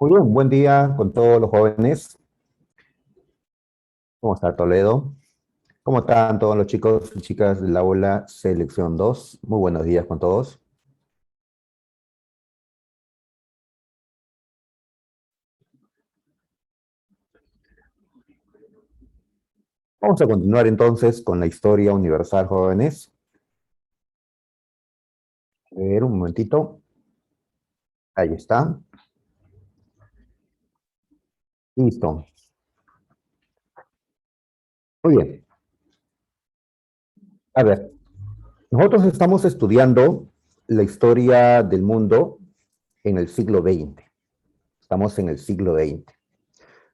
Muy bien, buen día con todos los jóvenes. ¿Cómo está Toledo? ¿Cómo están todos los chicos y chicas de la aula Selección 2? Muy buenos días con todos. Vamos a continuar entonces con la historia universal, jóvenes. A ver, un momentito. Ahí está. Listo. Muy bien. A ver, nosotros estamos estudiando la historia del mundo en el siglo XX. Estamos en el siglo XX.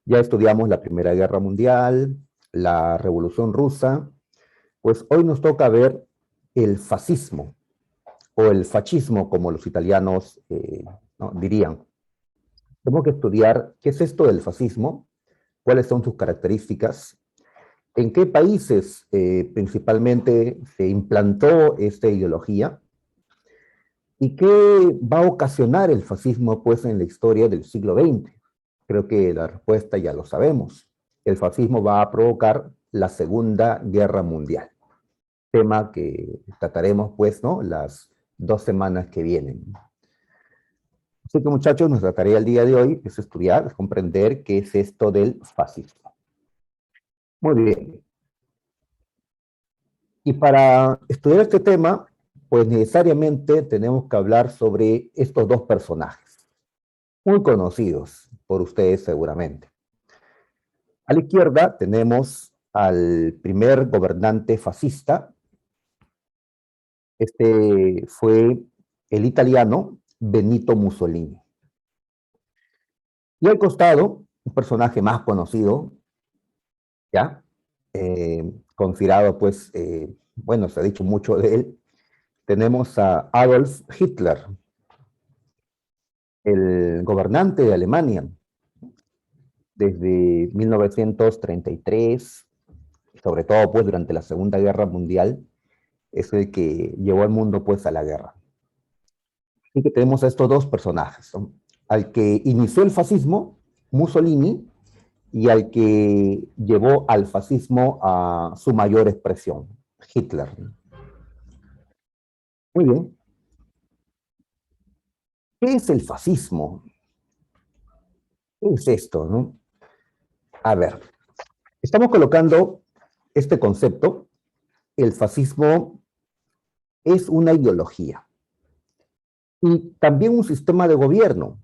Ya estudiamos la Primera Guerra Mundial, la Revolución Rusa. Pues hoy nos toca ver el fascismo o el fascismo, como los italianos ¿no? dirían. Tenemos que estudiar qué es esto del fascismo, cuáles son sus características, en qué países principalmente se implantó esta ideología y qué va a ocasionar el fascismo pues, en la historia del siglo XX. Creo que la respuesta ya lo sabemos. El fascismo va a provocar la Segunda Guerra Mundial. Tema que trataremos, pues, ¿no? Las 2 semanas que vienen. Así que, muchachos, nuestra tarea el día de hoy es estudiar, es comprender qué es esto del fascismo. Muy bien. Y para estudiar este tema, pues necesariamente tenemos que hablar sobre estos dos personajes, muy conocidos por ustedes seguramente. A la izquierda tenemos al primer gobernante fascista. Este fue el italiano Benito Mussolini. Y al costado, un personaje más conocido, ¿ya? Considerado, pues, bueno, se ha dicho mucho de él, tenemos a Adolf Hitler, el gobernante de Alemania, desde 1933, sobre todo, pues, durante la Segunda Guerra Mundial, es el que llevó al mundo, pues, a la guerra. Así que tenemos a estos dos personajes, ¿no? Al que inició el fascismo, Mussolini, y al que llevó al fascismo a su mayor expresión, Hitler. Muy bien. ¿Qué es el fascismo? ¿Qué es esto, no? A ver, estamos colocando este concepto. El fascismo es una ideología y también un sistema de gobierno.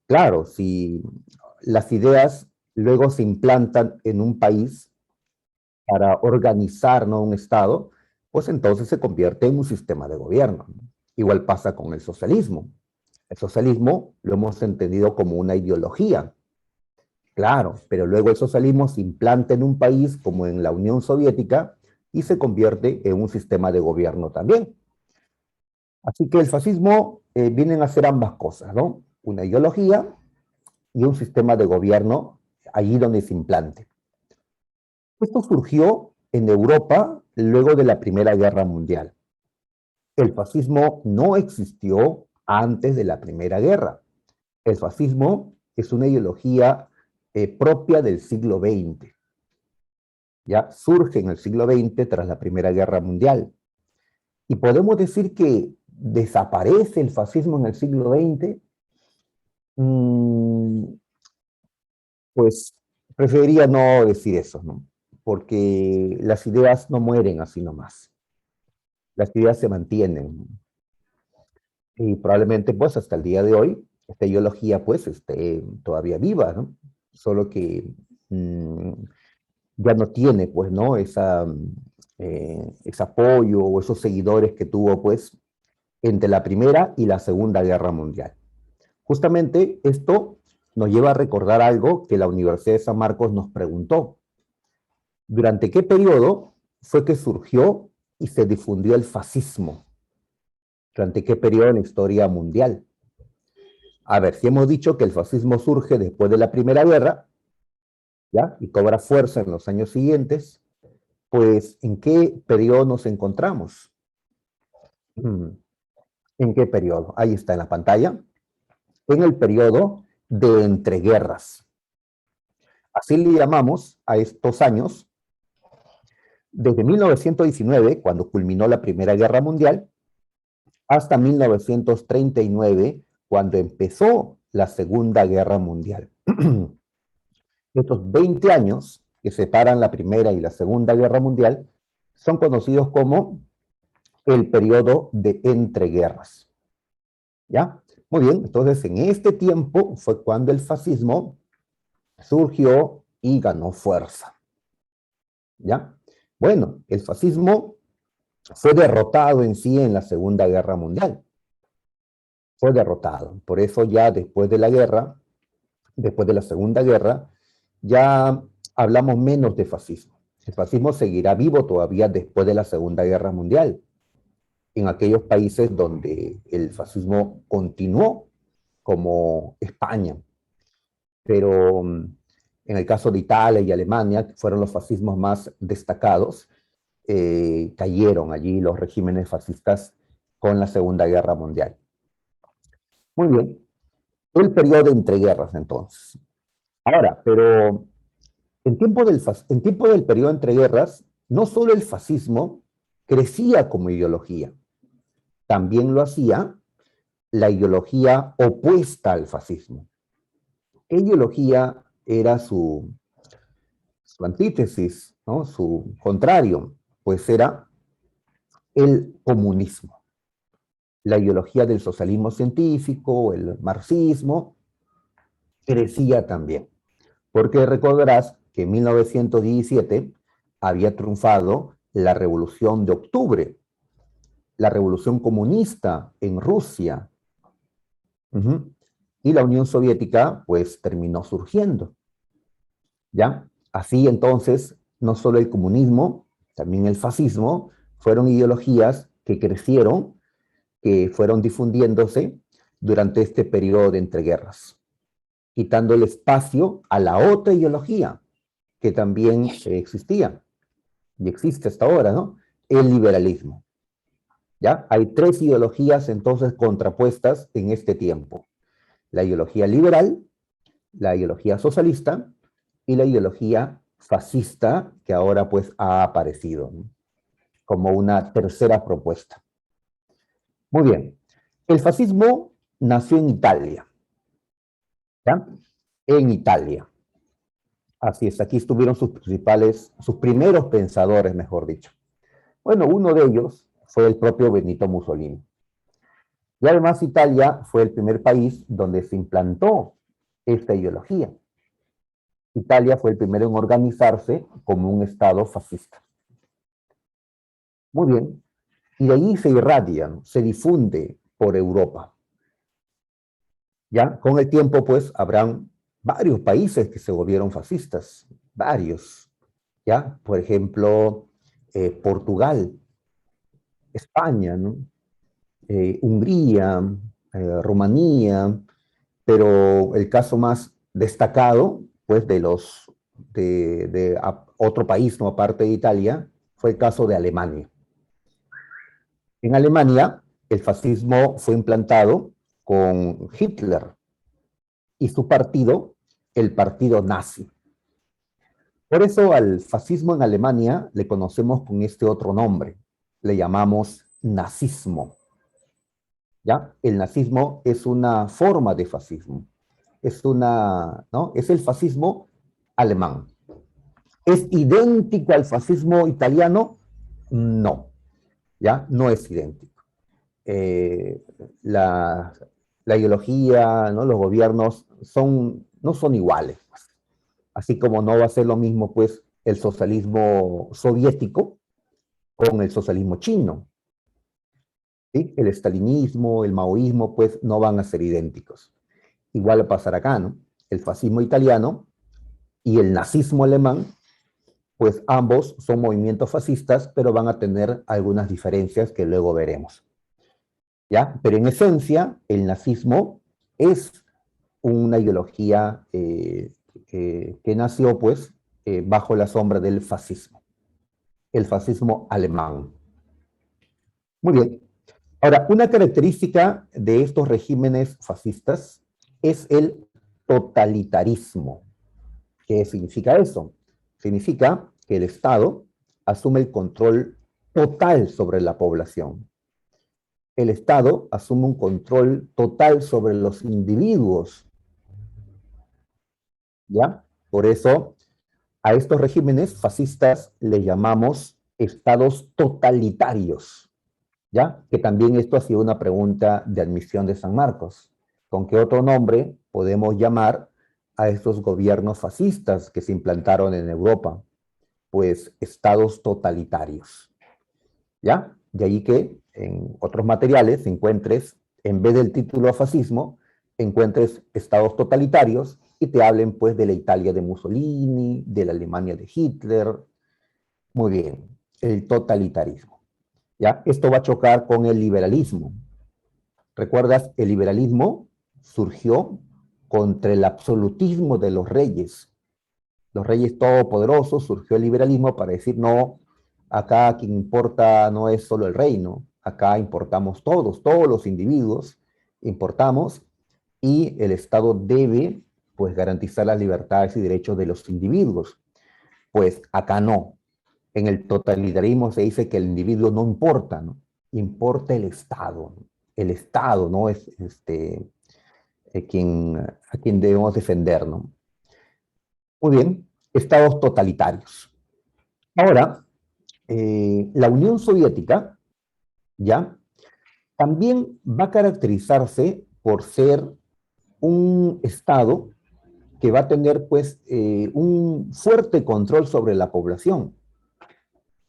Claro, si las ideas luego se implantan en un país para organizar, ¿no?, un Estado, pues entonces se convierte en un sistema de gobierno. Igual pasa con el socialismo. El socialismo lo hemos entendido como una ideología, claro, pero luego el socialismo se implanta en un país como en la Unión Soviética y se convierte en un sistema de gobierno también. Así que el fascismo vienen a ser ambas cosas, ¿no? Una ideología y un sistema de gobierno allí donde se implante. Esto surgió en Europa luego de la Primera Guerra Mundial. El fascismo no existió antes de la Primera Guerra. El fascismo es una ideología propia del siglo XX. Ya surge en el siglo XX tras la Primera Guerra Mundial. Y podemos decir que desaparece el fascismo en el siglo XX. Mm, pues preferiría no decir eso, ¿no? Porque las ideas no mueren así nomás. Las ideas se mantienen. Y probablemente, pues, hasta el día de hoy, esta ideología, pues, esté todavía viva, ¿no? Solo que ya no tiene, pues, ¿no? Ese apoyo o esos seguidores que tuvo, pues, entre la Primera y la Segunda Guerra Mundial. Justamente esto nos lleva a recordar algo que la Universidad de San Marcos nos preguntó. ¿Durante qué periodo fue que surgió y se difundió el fascismo? ¿Durante qué periodo en la historia mundial? A ver, si hemos dicho que el fascismo surge después de la Primera Guerra, ¿ya? Y cobra fuerza en los años siguientes, pues, ¿en qué periodo nos encontramos? ¿En qué periodo? Ahí está en la pantalla. En el periodo de entreguerras. Así le llamamos a estos años, desde 1919, cuando culminó la Primera Guerra Mundial, hasta 1939, cuando empezó la Segunda Guerra Mundial. Estos 20 años que separan la Primera y la Segunda Guerra Mundial son conocidos como el periodo de entreguerras. ¿Ya? Muy bien, entonces en este tiempo fue cuando el fascismo surgió y ganó fuerza. ¿Ya? Bueno, el fascismo fue derrotado en sí en la Segunda Guerra Mundial. Fue derrotado. Por eso ya después de la guerra, después de la Segunda Guerra, ya hablamos menos de fascismo. El fascismo seguirá vivo todavía después de la Segunda Guerra Mundial, en aquellos países donde el fascismo continuó, como España. Pero en el caso de Italia y Alemania, que fueron los fascismos más destacados, cayeron allí los regímenes fascistas con la Segunda Guerra Mundial. Muy bien, el periodo de entreguerras entonces. Ahora, pero en tiempo del periodo de entreguerras, no solo el fascismo crecía como ideología, también lo hacía la ideología opuesta al fascismo. ¿Qué ideología era su antítesis, ¿no? Su contrario? Pues era el comunismo. La ideología del socialismo científico, el marxismo, crecía también. Porque recordarás que en 1917 había triunfado la Revolución de Octubre, la Revolución Comunista en Rusia. Y la Unión Soviética, pues, terminó surgiendo. ¿Ya? Así entonces, no solo el comunismo, también el fascismo, fueron ideologías que crecieron, que fueron difundiéndose durante este periodo de entreguerras, quitando el espacio a la otra ideología que también existía y existe hasta ahora, ¿no? El liberalismo. ¿Ya? Hay tres ideologías entonces contrapuestas en este tiempo. La ideología liberal, la ideología socialista y la ideología fascista que ahora pues ha aparecido, ¿no? Como una tercera propuesta. Muy bien. El fascismo nació en Italia. ¿Ya? En Italia. Así es, aquí estuvieron sus primeros pensadores, mejor dicho. Bueno, uno de ellos fue el propio Benito Mussolini. Y además Italia fue el primer país donde se implantó esta ideología. Italia fue el primero en organizarse como un Estado fascista. Muy bien. Y de ahí se irradia, ¿no? Se difunde por Europa. Ya, con el tiempo, pues, habrán varios países que se volvieron fascistas, varios. Ya, por ejemplo, Portugal, España, ¿no? Hungría, Rumanía, pero el caso más destacado, pues, de otro país, no aparte de Italia, fue el caso de Alemania. En Alemania, el fascismo fue implantado con Hitler y su partido, el partido nazi. Por eso al fascismo en Alemania le conocemos con este otro nombre, le llamamos nazismo. ¿Ya? El nazismo es una forma de fascismo, ¿no? Es el fascismo alemán. ¿Es idéntico al fascismo italiano? No, ¿ya? No es idéntico. Eh, la, la ideología, ¿no? Los gobiernos no son iguales. Así como no va a ser lo mismo, pues, el socialismo soviético con el socialismo chino. ¿Sí? El estalinismo, el maoísmo, pues, no van a ser idénticos. Igual va a pasar acá, ¿no? El fascismo italiano y el nazismo alemán, pues ambos son movimientos fascistas, pero van a tener algunas diferencias que luego veremos. ¿Ya? Pero en esencia, el nazismo es una ideología que nació, pues, bajo la sombra del fascismo, el fascismo alemán. Muy bien. Ahora, una característica de estos regímenes fascistas es el totalitarismo. ¿Qué significa eso? Significa que el Estado asume el control total sobre la población. El Estado asume un control total sobre los individuos, ¿ya? Por eso a estos regímenes fascistas les llamamos estados totalitarios, ¿ya? Que también esto ha sido una pregunta de admisión de San Marcos. ¿Con qué otro nombre podemos llamar a estos gobiernos fascistas que se implantaron en Europa? Pues estados totalitarios, ¿ya? De ahí que en otros materiales encuentres, en vez del título fascismo, encuentres estados totalitarios y te hablen pues de la Italia de Mussolini, de la Alemania de Hitler. Muy bien, el totalitarismo, ¿ya? Esto va a chocar con el liberalismo. ¿Recuerdas? El liberalismo surgió contra el absolutismo de los reyes todopoderosos. Surgió el liberalismo para decir, no, acá quien importa no es solo el reino, acá importamos todos, todos los individuos importamos, y el Estado debe pues garantizar las libertades y derechos de los individuos. Pues acá no. En el totalitarismo se dice que el individuo no importa, ¿no? Importa el Estado, ¿no? El Estado no es a quien debemos defender, ¿no? Muy bien, estados totalitarios. Ahora, la Unión Soviética, ¿ya? También va a caracterizarse por ser un Estado que va a tener, pues, un fuerte control sobre la población.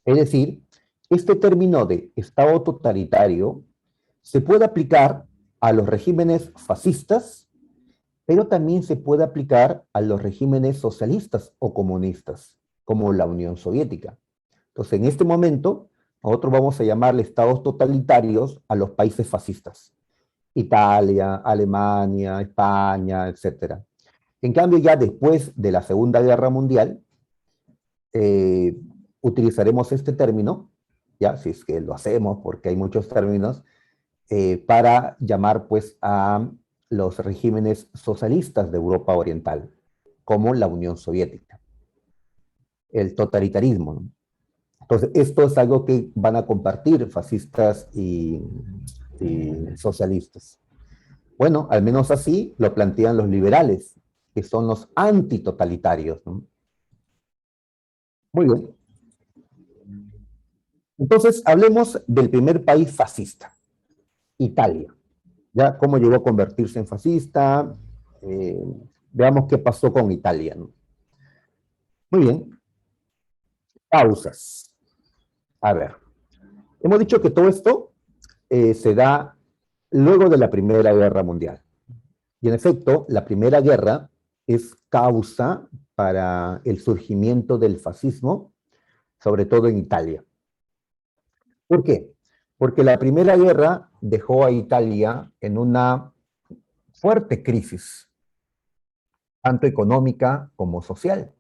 Es decir, este término de Estado totalitario se puede aplicar a los regímenes fascistas, pero también se puede aplicar a los regímenes socialistas o comunistas, como la Unión Soviética. Entonces, en este momento, nosotros vamos a llamarle estados totalitarios a los países fascistas. Italia, Alemania, España, etc. En cambio, ya después de la Segunda Guerra Mundial, eh, utilizaremos este término, ya, si es que lo hacemos, porque hay muchos términos, para llamar pues a los regímenes socialistas de Europa Oriental, como la Unión Soviética, el totalitarismo, ¿no? Entonces, esto es algo que van a compartir fascistas y socialistas. Bueno, al menos así lo plantean los liberales, que son los antitotalitarios, ¿no? Muy bien. Entonces, hablemos del primer país fascista, Italia. ¿Ya? ¿Cómo llegó a convertirse en fascista? Eh, Veamos qué pasó con Italia, ¿no? Muy bien. Causas. A ver, hemos dicho que todo esto se da luego de la Primera Guerra Mundial. Y en efecto, la Primera Guerra es causa para el surgimiento del fascismo, sobre todo en Italia. ¿Por qué? Porque la Primera Guerra dejó a Italia en una fuerte crisis, tanto económica como social.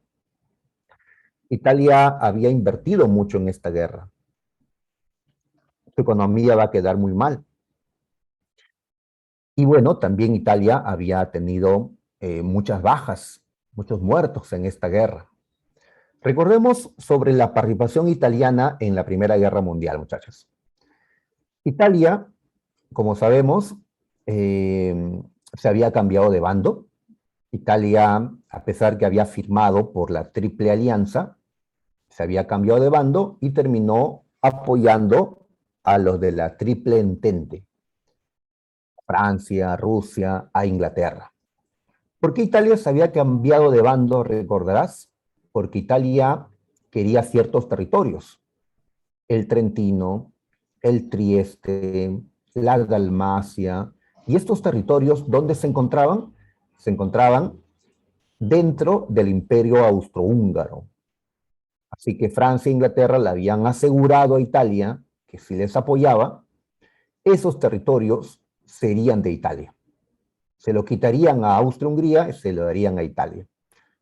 Italia había invertido mucho en esta guerra. Su economía va a quedar muy mal. Y bueno, también Italia había tenido muchas bajas, muchos muertos en esta guerra. Recordemos sobre la participación italiana en la Primera Guerra Mundial, muchachos. Italia, como sabemos, se había cambiado de bando. Italia, a pesar que había firmado por la Triple Alianza, se había cambiado de bando y terminó apoyando a los de la Triple Entente, Francia, Rusia, a Inglaterra. ¿Por qué Italia se había cambiado de bando, recordarás? Porque Italia quería ciertos territorios, el Trentino, el Trieste, la Dalmacia, y estos territorios, ¿dónde se encontraban? Se encontraban dentro del Imperio Austrohúngaro. Así que Francia e Inglaterra le habían asegurado a Italia que si les apoyaba, esos territorios serían de Italia. Se lo quitarían a Austria-Hungría y se lo darían a Italia.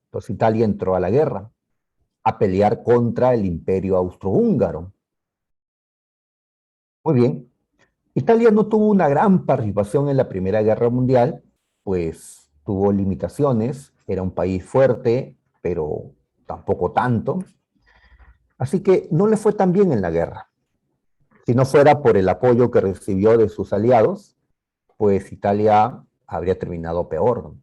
Entonces Italia entró a la guerra, a pelear contra el Imperio Austrohúngaro. Muy bien. Italia no tuvo una gran participación en la Primera Guerra Mundial, pues tuvo limitaciones, era un país fuerte, pero tampoco tanto. Así que no le fue tan bien en la guerra. Si no fuera por el apoyo que recibió de sus aliados, pues Italia habría terminado peor, ¿no?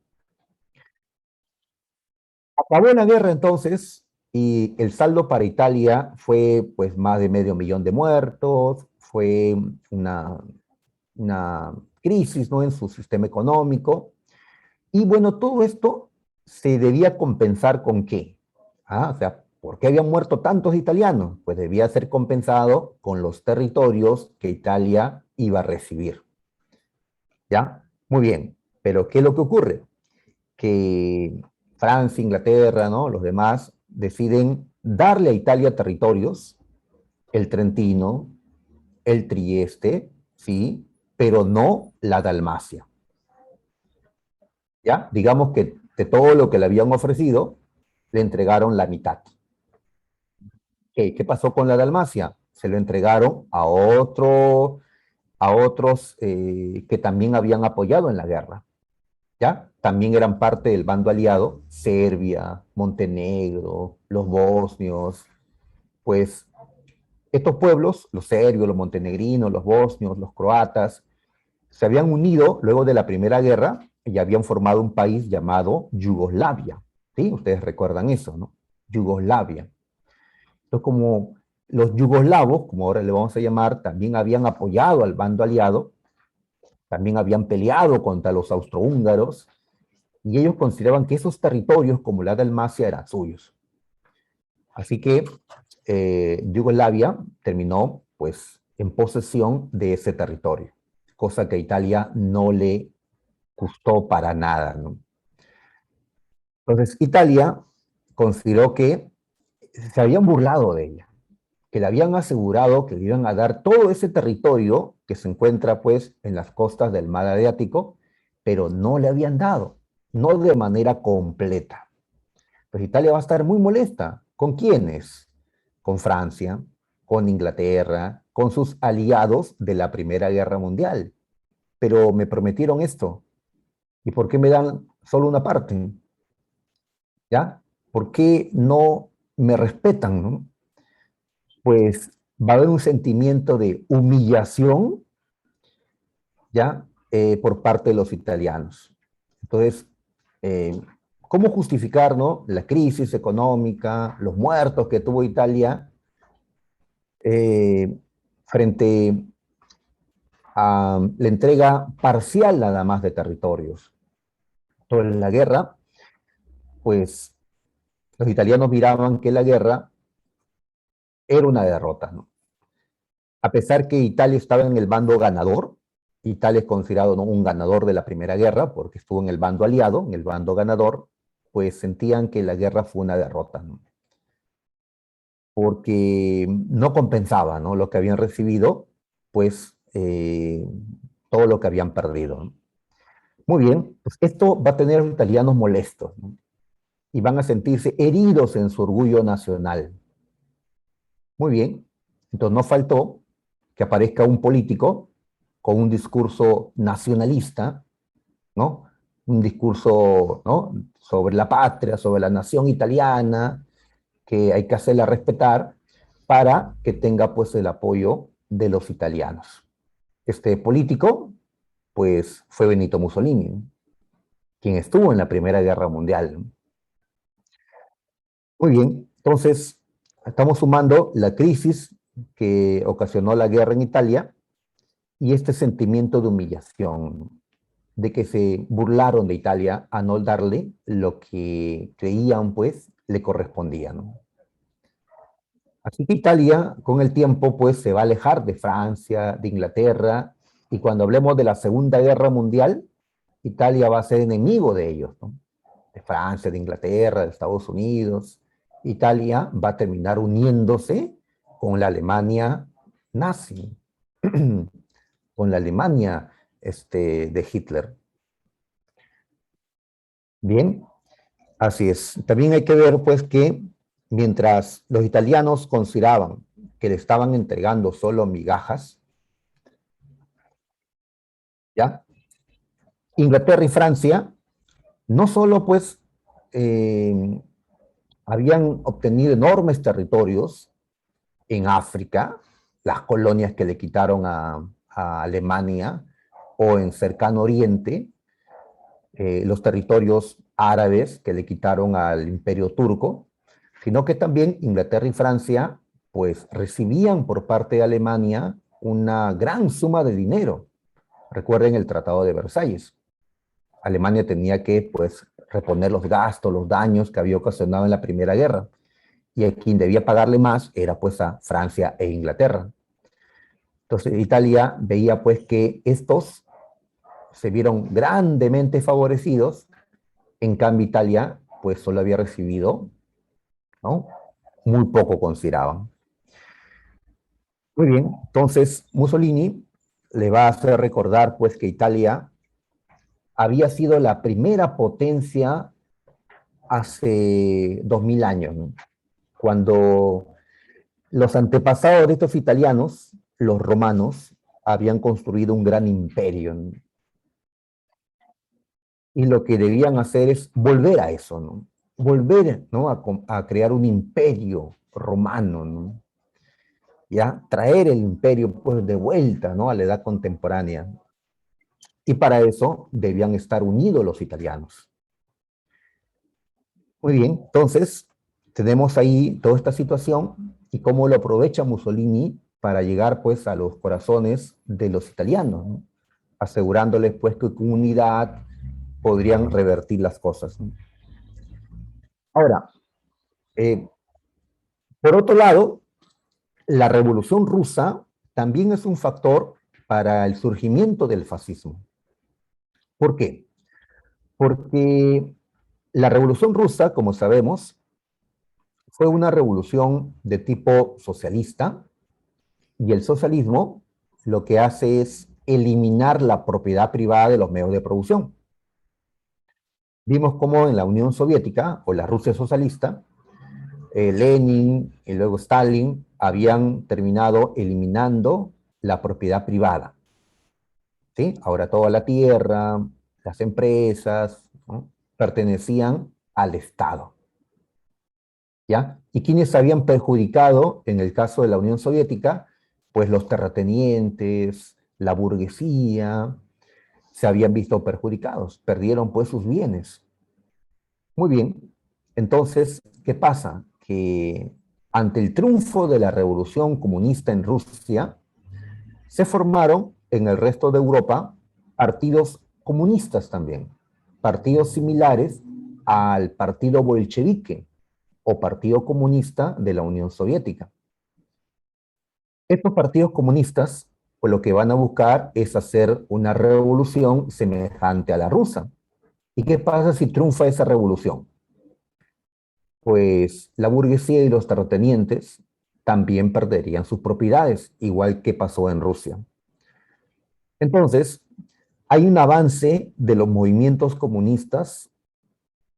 Acabó la guerra entonces y el saldo para Italia fue pues más de 500.000 de muertos, fue una crisis, ¿no?, en su sistema económico. Y bueno, todo esto se debía compensar ¿con qué? O sea, ¿por qué habían muerto tantos italianos? Pues debía ser compensado con los territorios que Italia iba a recibir. ¿Ya? Muy bien, pero ¿qué es lo que ocurre? Que Francia, Inglaterra, ¿no?, los demás deciden darle a Italia territorios, el Trentino, el Trieste, ¿sí? Pero no la Dalmacia. ¿Ya? Digamos que de todo lo que le habían ofrecido, le entregaron la mitad. ¿Qué pasó con la Dalmacia? Se lo entregaron a otros que también habían apoyado en la guerra. ¿Ya? También eran parte del bando aliado, Serbia, Montenegro, los bosnios, pues estos pueblos, los serbios, los montenegrinos, los bosnios, los croatas, se habían unido luego de la Primera Guerra y habían formado un país llamado Yugoslavia. ¿Sí? Ustedes recuerdan eso, ¿no? Yugoslavia. Entonces, como los yugoslavos, como ahora le vamos a llamar, también habían apoyado al bando aliado, también habían peleado contra los austrohúngaros, y ellos consideraban que esos territorios, como la Dalmacia, eran suyos. Así que Yugoslavia terminó, pues, en posesión de ese territorio, cosa que a Italia no le gustó para nada, ¿no? Entonces, Italia consideró que se habían burlado de ella, que le habían asegurado que le iban a dar todo ese territorio que se encuentra, pues, en las costas del mar Adriático, pero no le habían dado, no de manera completa. Pues Italia va a estar muy molesta. ¿Con quiénes? Con Francia, con Inglaterra, con sus aliados de la Primera Guerra Mundial. Pero me prometieron esto. ¿Y por qué me dan solo una parte? ¿Ya? ¿Por qué no me respetan, no? Pues va a haber un sentimiento de humillación, ¿ya? Por parte de los italianos. Entonces, eh, ¿cómo justificar, no?, la crisis económica, los muertos que tuvo Italia eh, frente a la entrega parcial nada más de territorios? Toda la guerra, pues los italianos miraban que la guerra era una derrota, ¿no? A pesar que Italia estaba en el bando ganador, Italia es considerado, ¿no?, un ganador de la Primera Guerra, porque estuvo en el bando aliado, en el bando ganador, pues sentían que la guerra fue una derrota, ¿no?, porque no compensaba, ¿no?, lo que habían recibido, pues todo lo que habían perdido, ¿no? Muy bien, pues esto va a tener a los italianos molestos, ¿no?, y van a sentirse heridos en su orgullo nacional. Muy bien, entonces no faltó que aparezca un político con un discurso nacionalista, ¿no? Un discurso, ¿no?, sobre la patria, sobre la nación italiana, que hay que hacerla respetar para que tenga, pues, el apoyo de los italianos. Este político, pues, fue Benito Mussolini, ¿no?, quien estuvo en la Primera Guerra Mundial, ¿no? Muy bien, entonces estamos sumando la crisis que ocasionó la guerra en Italia y este sentimiento de humillación, de que se burlaron de Italia a no darle lo que creían, pues, le correspondía, ¿no? Así que Italia, con el tiempo, pues, se va a alejar de Francia, de Inglaterra, y cuando hablemos de la Segunda Guerra Mundial, Italia va a ser enemigo de ellos, ¿no?, de Francia, de Inglaterra, de Estados Unidos. Italia va a terminar uniéndose con la Alemania nazi, con la Alemania de Hitler. Bien, así es. También hay que ver, pues, que mientras los italianos consideraban que le estaban entregando solo migajas, ¿ya?, Inglaterra y Francia no solo pues eh, habían obtenido enormes territorios en África, las colonias que le quitaron a Alemania, o en cercano Oriente, los territorios árabes que le quitaron al Imperio Turco, sino que también Inglaterra y Francia pues recibían por parte de Alemania una gran suma de dinero. Recuerden el Tratado de Versalles. Alemania tenía que pues reponer los gastos, los daños que había ocasionado en la Primera Guerra. Y a quien debía pagarle más era pues a Francia e Inglaterra. Entonces Italia veía pues que estos se vieron grandemente favorecidos. En cambio, Italia, pues solo había recibido, ¿no? Muy poco consideraban. Muy bien, entonces Mussolini le va a hacer recordar, pues, que Italia había sido la primera potencia hace 2000 años, ¿no? Cuando los antepasados de estos italianos, los romanos, habían construido un gran imperio, ¿no? Y lo que debían hacer es volver a eso, ¿no? Volver, ¿no? A crear un imperio romano, ¿no? Ya traer el imperio pues de vuelta, ¿no? A la edad contemporánea. Y para eso debían estar unidos los italianos. Muy bien, entonces tenemos ahí toda esta situación y cómo lo aprovecha Mussolini para llegar pues a los corazones de los italianos, ¿no? Asegurándoles pues que con unidad podrían revertir las cosas, ¿no? Ahora, eh, por otro lado, la Revolución Rusa también es un factor para el surgimiento del fascismo. ¿Por qué? Porque la Revolución Rusa, como sabemos, fue una revolución de tipo socialista y el socialismo lo que hace es eliminar la propiedad privada de los medios de producción. Vimos cómo en la Unión Soviética o la Rusia socialista, Lenin y luego Stalin habían terminado eliminando la propiedad privada, ¿sí? Ahora toda la tierra, las empresas, ¿no? Pertenecían al Estado, ¿ya? ¿Y quiénes habían perjudicado en el caso de la Unión Soviética? Pues los terratenientes, la burguesía, se habían visto perjudicados, perdieron pues sus bienes. Muy bien, entonces, ¿qué pasa? Que ante el triunfo de la revolución comunista en Rusia, se formaron en el resto de Europa partidos comunistas también, partidos similares al partido bolchevique o partido comunista de la Unión Soviética. Estos partidos comunistas, pues lo que van a buscar es hacer una revolución semejante a la rusa. ¿Y qué pasa si triunfa esa revolución? Pues la burguesía y los terratenientes también perderían sus propiedades, igual que pasó en Rusia. Entonces, hay un avance de los movimientos comunistas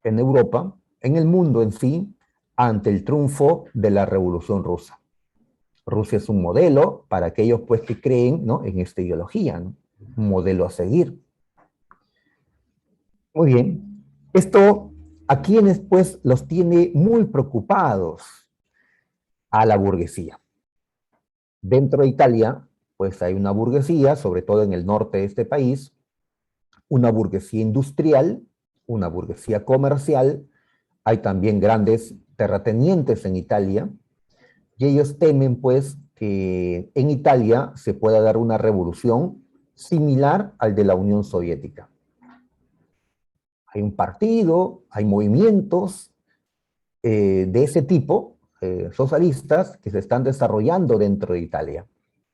en Europa, en el mundo en sí, ante el triunfo de la Revolución Rusa. Rusia es un modelo para aquellos pues que creen, ¿no?, en esta ideología, ¿no? Un modelo a seguir. Muy bien. Esto a quienes pues los tiene muy preocupados a la burguesía. Dentro de Italia, pues hay una burguesía, sobre todo en el norte de este país, una burguesía industrial, una burguesía comercial, hay también grandes terratenientes en Italia, y ellos temen pues que en Italia se pueda dar una revolución similar al de la Unión Soviética. Hay un partido, hay movimientos de ese tipo, socialistas, que se están desarrollando dentro de Italia.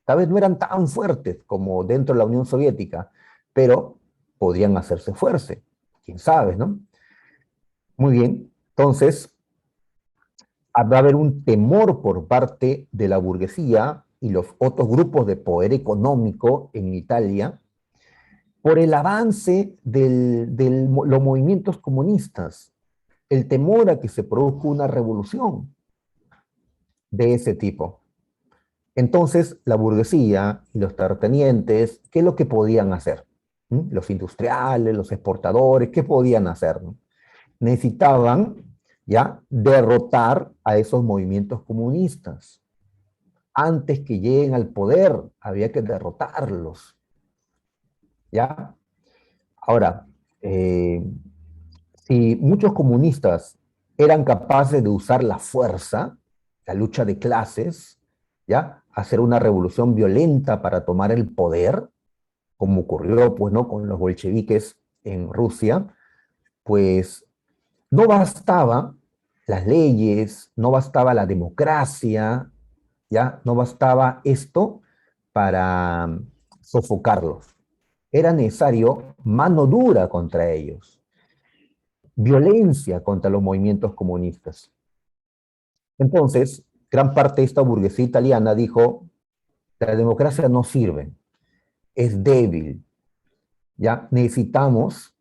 Tal vez no eran tan fuertes como dentro de la Unión Soviética, pero podrían hacerse fuerza, quién sabe, ¿no? Muy bien, entonces va a haber un temor por parte de la burguesía y los otros grupos de poder económico en Italia por el avance de los movimientos comunistas, el temor a que se produzca una revolución de ese tipo. Entonces, la burguesía y los terratenientes, ¿qué es lo que podían hacer? Los industriales, los exportadores, ¿qué podían hacer? ¿No? Necesitaban ya derrotar a esos movimientos comunistas. Antes que lleguen al poder, había que derrotarlos. ¿Ya? Ahora, si muchos comunistas eran capaces de usar la fuerza, la lucha de clases, ¿ya? Hacer una revolución violenta para tomar el poder, como ocurrió, pues, ¿no? Con los bolcheviques en Rusia, pues no bastaba las leyes, no bastaba la democracia, ¿ya? No bastaba esto para sofocarlos. Era necesario mano dura contra ellos, violencia contra los movimientos comunistas. Entonces, gran parte de esta burguesía italiana dijo, la democracia no sirve, es débil, ya necesitamos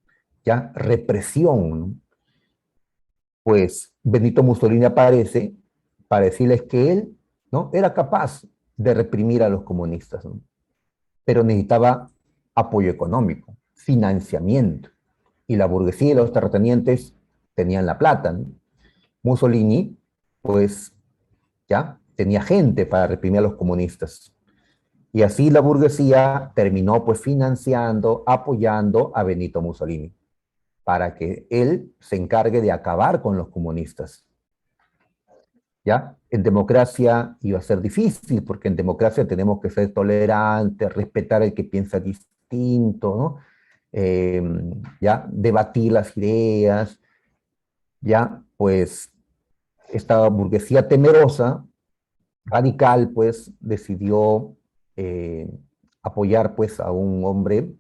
ya represión, ¿no? Pues Benito Mussolini aparece para decirles que él, ¿no? Era capaz de reprimir a los comunistas, ¿no? Pero necesitaba apoyo económico, financiamiento, y la burguesía y los terratenientes tenían la plata, ¿no? Mussolini, pues, ya tenía gente para reprimir a los comunistas. Y así la burguesía terminó, pues, financiando, apoyando a Benito Mussolini, para que él se encargue de acabar con los comunistas. ¿Ya? En democracia iba a ser difícil, porque en democracia tenemos que ser tolerantes, respetar al que piensa distinto, ¿no? Eh, ¿Ya? Debatir las ideas, ¿ya? Pues esta burguesía temerosa, radical, pues decidió eh, apoyar, pues, a un hombre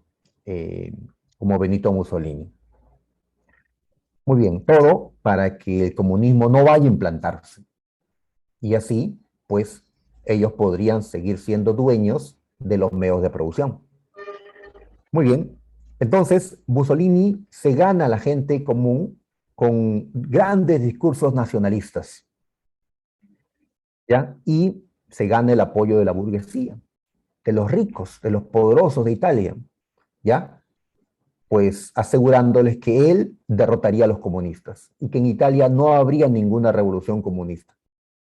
eh, como Benito Mussolini. Muy bien, todo para que el comunismo no vaya a implantarse. Y así, pues, ellos podrían seguir siendo dueños de los medios de producción. Muy bien. Entonces, Mussolini se gana a la gente común con grandes discursos nacionalistas, ¿ya? Y se gana el apoyo de la burguesía, de los ricos, de los poderosos de Italia, ¿ya? Pues asegurándoles que él derrotaría a los comunistas y que en Italia no habría ninguna revolución comunista.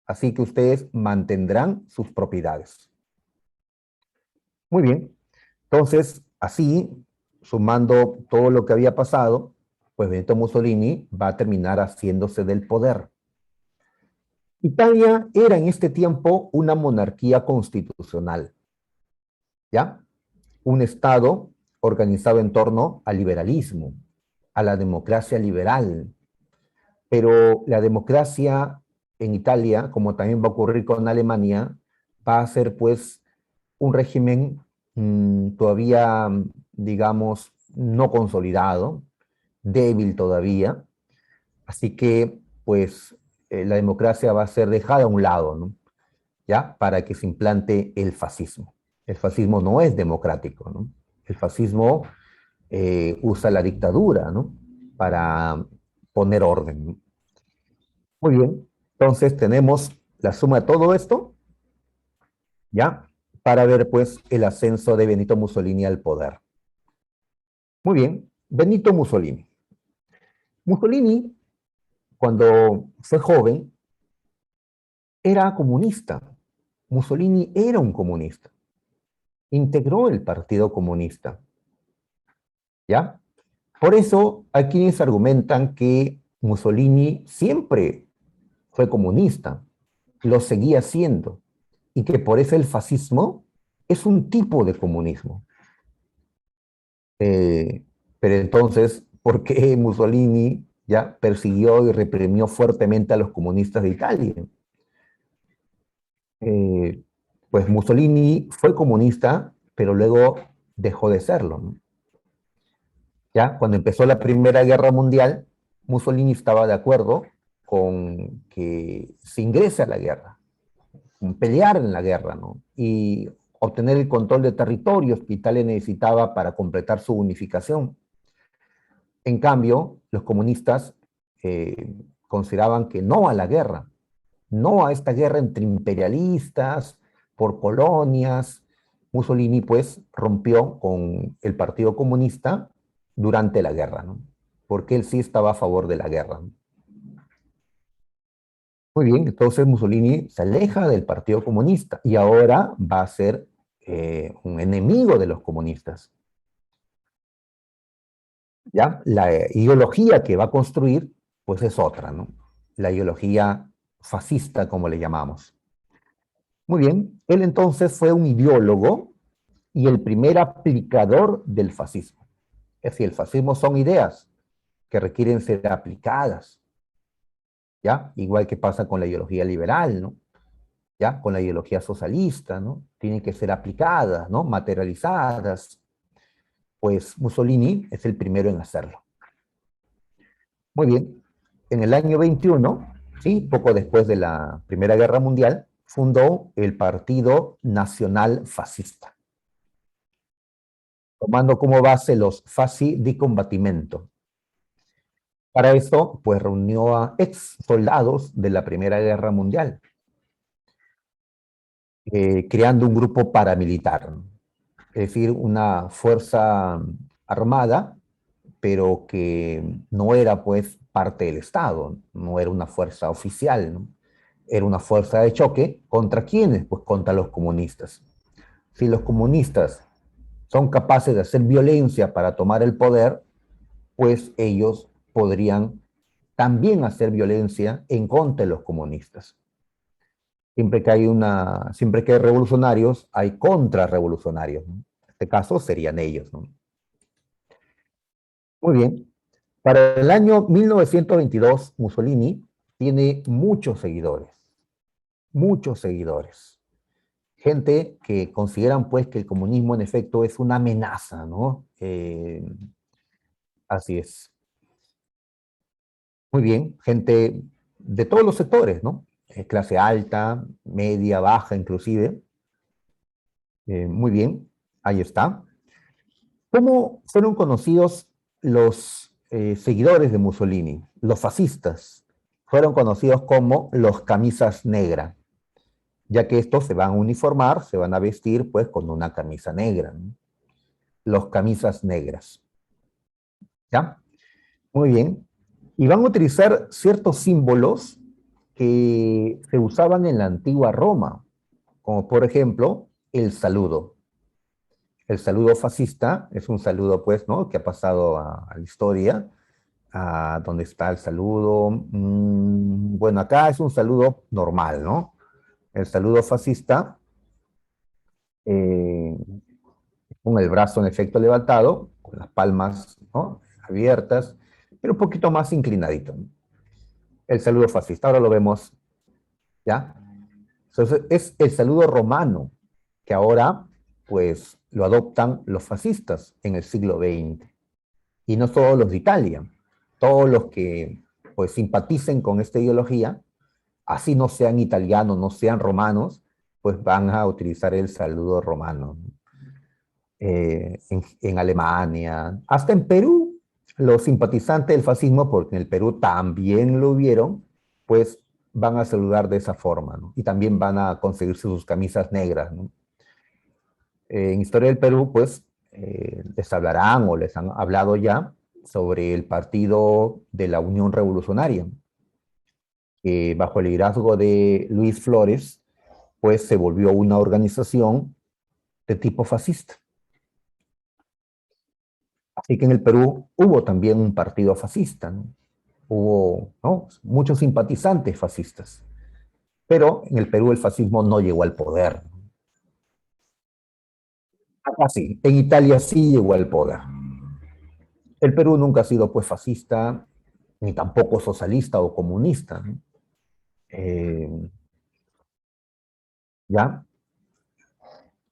Así que ustedes mantendrán sus propiedades. Muy bien. Entonces, así, sumando todo lo que había pasado, pues Benito Mussolini va a terminar haciéndose del poder. Italia era en este tiempo una monarquía constitucional, ¿ya? Un Estado organizado en torno al liberalismo, a la democracia liberal. Pero la democracia en Italia, como también va a ocurrir con Alemania, va a ser pues un régimen todavía, digamos, no consolidado, débil todavía. Así que, pues, la democracia va a ser dejada a un lado, ¿no? ¿Ya? Para que se implante el fascismo. El fascismo no es democrático, ¿no? El fascismo usa la dictadura, ¿no? Para poner orden, ¿no? Muy bien. Entonces, tenemos la suma de todo esto, ¿ya? Para ver, pues, el ascenso de Benito Mussolini al poder. Muy bien. Benito Mussolini. Mussolini, cuando fue joven, era comunista. Mussolini era un comunista. Integró el Partido Comunista. ¿Ya? Por eso hay quienes argumentan que Mussolini siempre fue comunista, lo seguía siendo, y que por eso el fascismo es un tipo de comunismo. Eh, pero entonces, ¿por qué Mussolini ya persiguió y reprimió fuertemente a los comunistas de Italia? Eh, pues Mussolini fue comunista, pero luego dejó de serlo, ¿no? Ya cuando empezó la Primera Guerra Mundial, Mussolini estaba de acuerdo con que se ingrese a la guerra, con pelear en la guerra, ¿no? Y obtener el control de territorios que Italia necesitaba para completar su unificación. En cambio, los comunistas consideraban que no a la guerra, no a esta guerra entre imperialistas, por colonias. Mussolini pues rompió con el Partido Comunista durante la guerra, ¿no? Porque él sí estaba a favor de la guerra, ¿no? Muy bien, entonces Mussolini se aleja del Partido Comunista y ahora va a ser un enemigo de los comunistas. ¿Ya? La ideología que va a construir, pues es otra, ¿no? La ideología fascista, como le llamamos. Muy bien, él entonces fue un ideólogo y el primer aplicador del fascismo. Es decir, el fascismo son ideas que requieren ser aplicadas, ¿ya? Igual que pasa con la ideología liberal, ¿no? ¿Ya? Con la ideología socialista, ¿no? Tienen que ser aplicadas, ¿no? Materializadas. Pues Mussolini es el primero en hacerlo. Muy bien, en el año 21, ¿sí? Poco después de la Primera Guerra Mundial, fundó el Partido Nacional Fascista, tomando como base los Fasci di Combattimento. Para esto, pues reunió a ex soldados de la Primera Guerra Mundial, creando un grupo paramilitar, es decir, una fuerza armada, pero que no era pues parte del Estado, no era una fuerza oficial, ¿no? Era una fuerza de choque. ¿Contra quiénes? Pues contra los comunistas. Si los comunistas son capaces de hacer violencia para tomar el poder, pues ellos podrían también hacer violencia en contra de los comunistas. Siempre que hay revolucionarios, hay contrarrevolucionarios, ¿no? En este caso serían ellos, ¿no? Muy bien. Para el año 1922, Mussolini tiene muchos seguidores, muchos seguidores. Gente que consideran pues que el comunismo en efecto es una amenaza, ¿no? Así es. Muy bien, gente de todos los sectores, ¿no? Clase alta, media, baja inclusive. Muy bien, ahí está. ¿Cómo fueron conocidos los seguidores de Mussolini? Los fascistas fueron conocidos como los camisas negras, ya que estos se van a uniformar, se van a vestir pues con una camisa negra, ¿no? Los camisas negras. ¿Ya? Muy bien. Y van a utilizar ciertos símbolos que se usaban en la antigua Roma, como por ejemplo el saludo. El saludo fascista es un saludo, pues, ¿no? Que ha pasado a la historia. ¿Dónde está el saludo? Bueno, acá es un saludo normal, ¿no? El saludo fascista, eh, con el brazo en efecto levantado, con las palmas, ¿no? Abiertas, pero un poquito más inclinadito, ¿no? El saludo fascista, ahora lo vemos, ¿ya? Entonces, es el saludo romano, que ahora, pues, lo adoptan los fascistas en el siglo XX. Y no solo los de Italia, todos los que, pues, simpaticen con esta ideología, así no sean italianos, no sean romanos, pues van a utilizar el saludo romano. En Alemania, hasta en Perú, los simpatizantes del fascismo, porque en el Perú también lo hubieron, pues van a saludar de esa forma, ¿no? Y también van a conseguirse sus camisas negras, ¿no? En Historia del Perú, pues, les hablarán o les han hablado ya sobre el partido de la Unión Revolucionaria, que bajo el liderazgo de Luis Flores, pues se volvió una organización de tipo fascista. Así que en el Perú hubo también un partido fascista, ¿no? Hubo, ¿no? Muchos simpatizantes fascistas, pero en el Perú el fascismo no llegó al poder. Acá sí, en Italia sí llegó al poder. El Perú nunca ha sido pues fascista, ni tampoco socialista o comunista, ¿no? Eh, ¿Ya?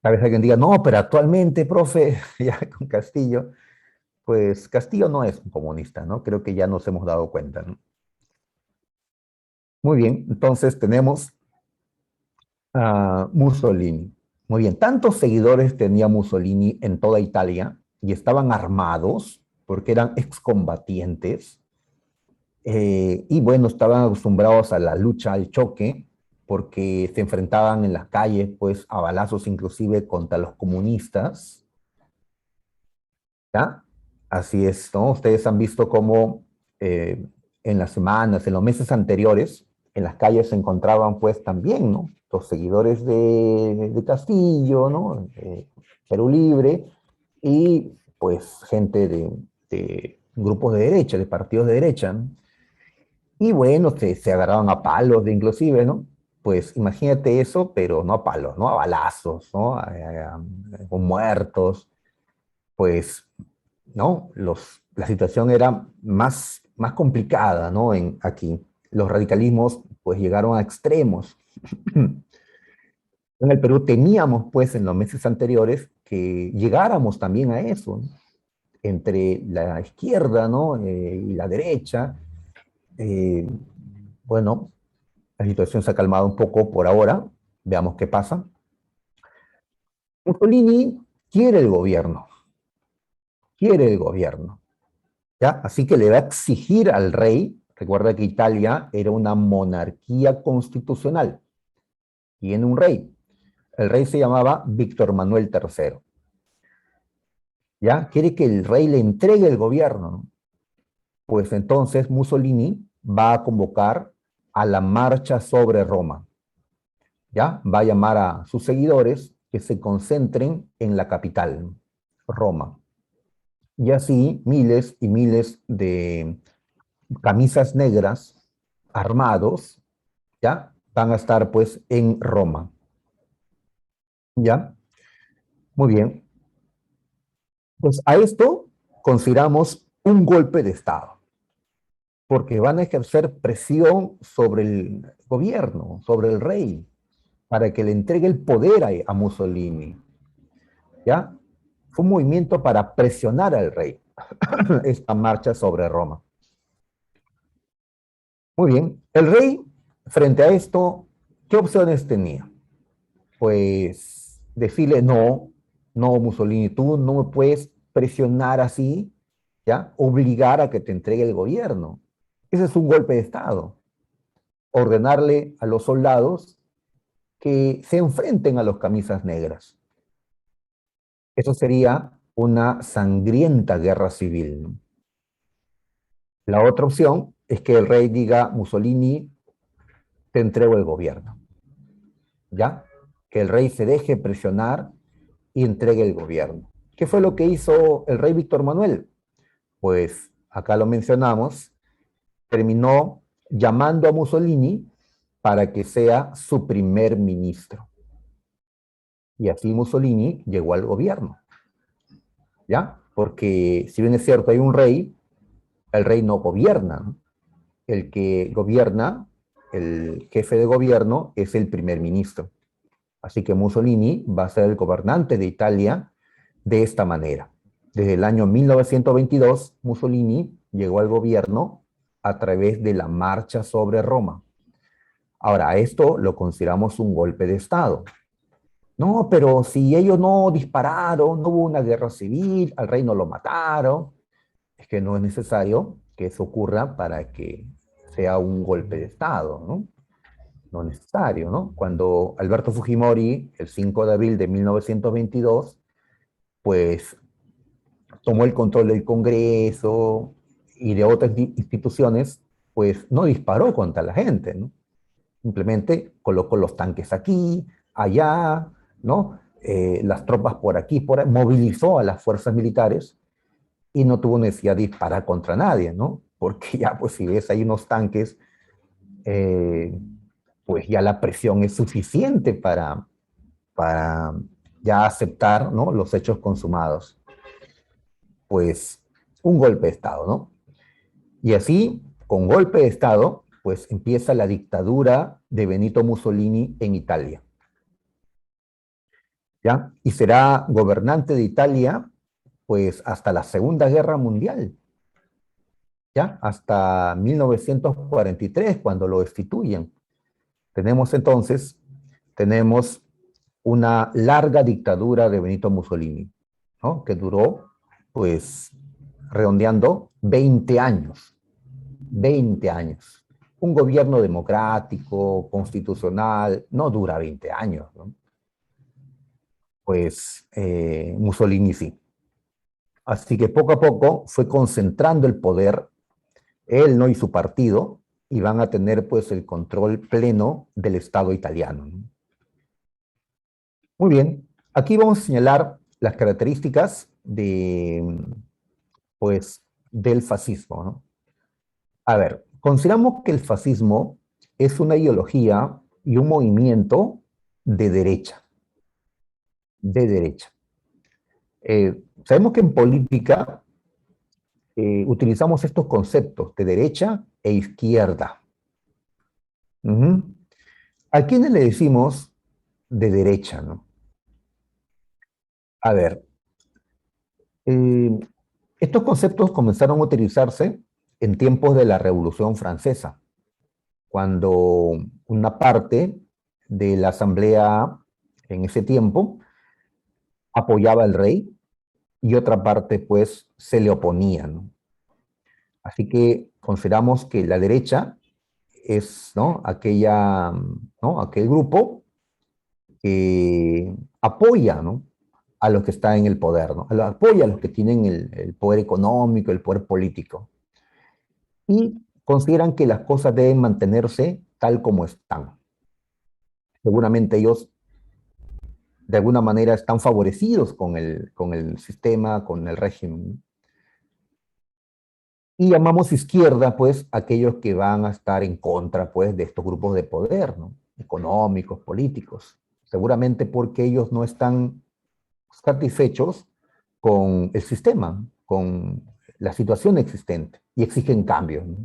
Tal vez alguien diga, no, pero actualmente, profe, ya con Castillo, pues Castillo no es un comunista, ¿no? Creo que ya nos hemos dado cuenta, ¿no? Muy bien, entonces tenemos a Mussolini. Muy bien, tantos seguidores tenía Mussolini en toda Italia y estaban armados porque eran excombatientes, y bueno, estaban acostumbrados a la lucha, al choque, porque se enfrentaban en las calles, pues, a balazos inclusive contra los comunistas, ¿ya? Así es, ¿no? Ustedes han visto cómo en las semanas, en los meses anteriores, en las calles se encontraban, pues, también, ¿no? Los seguidores de Castillo, ¿no? Perú Libre, y, pues, gente de grupos de derecha, de partidos de derecha, ¿no? Y bueno, se agarraban a palos, de inclusive, ¿no? Pues imagínate eso, pero no a palos, ¿no? A balazos, ¿no? Con muertos, pues, ¿no? La situación era más complicada, ¿no? Aquí. Los radicalismos, pues, llegaron a extremos. En el Perú teníamos, pues, en los meses anteriores que llegáramos también a eso, ¿no? Entre la izquierda, ¿no? Y la derecha. Eh, bueno, la situación se ha calmado un poco por ahora. Veamos qué pasa. Mussolini quiere el gobierno, ¿ya? Así que le va a exigir al rey, recuerda que Italia era una monarquía constitucional, tiene un rey. El rey se llamaba Víctor Manuel III, ¿ya? Quiere que el rey le entregue el gobierno, ¿no? Pues entonces Mussolini va a convocar a la marcha sobre Roma, ¿ya? Va a llamar a sus seguidores que se concentren en la capital, Roma. Y así miles y miles de camisas negras armados, ¿ya? Van a estar pues en Roma, ¿ya? Muy bien. Pues a esto consideramos un golpe de Estado, porque van a ejercer presión sobre el gobierno, sobre el rey, para que le entregue el poder a Mussolini, ¿ya? Fue un movimiento para presionar al rey, esta marcha sobre Roma. Muy bien, el rey, frente a esto, ¿qué opciones tenía? Pues decirle, no, no, Mussolini, tú no me puedes presionar así, ¿ya? Obligar a que te entregue el gobierno. Ese es un golpe de Estado. Ordenarle a los soldados que se enfrenten a los camisas negras. Eso sería una sangrienta guerra civil. La otra opción es que el rey diga, Mussolini, te entrego el gobierno, ¿ya? Que el rey se deje presionar y entregue el gobierno. ¿Qué fue lo que hizo el rey Víctor Manuel? Pues acá lo mencionamos, terminó llamando a Mussolini para que sea su primer ministro. Y así Mussolini llegó al gobierno, ¿ya? Porque si bien es cierto, hay un rey, el rey no gobierna, ¿no? El que gobierna, el jefe de gobierno, es el primer ministro. Así que Mussolini va a ser el gobernante de Italia de esta manera. Desde el año 1922, Mussolini llegó al gobierno a través de la marcha sobre Roma. Ahora, esto lo consideramos un golpe de Estado. No, pero si ellos no dispararon, no hubo una guerra civil, al rey no lo mataron, es que no es necesario que eso ocurra para que sea un golpe de Estado, ¿no? No es necesario, ¿no? Cuando Alberto Fujimori, el 5 de abril de 1922, pues tomó el control del Congreso y de otras instituciones, pues no disparó contra la gente, ¿no? Simplemente colocó los tanques aquí, allá, ¿no? Las tropas por aquí, por ahí, movilizó a las fuerzas militares y no tuvo necesidad de disparar contra nadie, ¿no? Porque ya, pues si ves ahí unos tanques, eh, pues ya la presión es suficiente para ya aceptar, ¿no? Los hechos consumados. Pues un golpe de Estado, ¿no? Y así, con golpe de Estado, pues empieza la dictadura de Benito Mussolini en Italia, ¿ya? Y será gobernante de Italia, pues hasta la Segunda Guerra Mundial, ¿ya? Hasta 1943, cuando lo destituyen. Tenemos entonces, tenemos una larga dictadura de Benito Mussolini, ¿no? Que duró, pues, redondeando 20 años. 20 años. un gobierno democrático, constitucional, no dura 20 años, ¿no? Pues Mussolini sí. Así que poco a poco fue concentrando el poder, él no y su partido, y van a tener pues el control pleno del Estado italiano, ¿no? Muy bien, aquí vamos a señalar las características pues, del fascismo, ¿no? A ver, consideramos que el fascismo es una ideología y un movimiento de derecha, de derecha. Sabemos que en política utilizamos estos conceptos de derecha e izquierda. Ujú. ¿A quiénes le decimos de derecha, no? A ver, eh, estos conceptos comenzaron a utilizarse en tiempos de la Revolución Francesa, cuando una parte de la asamblea en ese tiempo apoyaba al rey y otra parte pues se le oponía, ¿no? Así que consideramos que la derecha es, ¿no?, aquella, ¿no?, aquel grupo que apoya, ¿no?, a los que están en el poder, ¿no? Apoya a los que tienen el poder económico, el poder político. Y consideran que las cosas deben mantenerse tal como están. Seguramente ellos de alguna manera están favorecidos con el sistema, con el régimen. Y llamamos izquierda, pues, aquellos que van a estar en contra, pues, de estos grupos de poder, ¿no?, económicos, políticos. Seguramente porque ellos no están satisfechos con el sistema, con la situación existente, y exigen cambios, ¿no?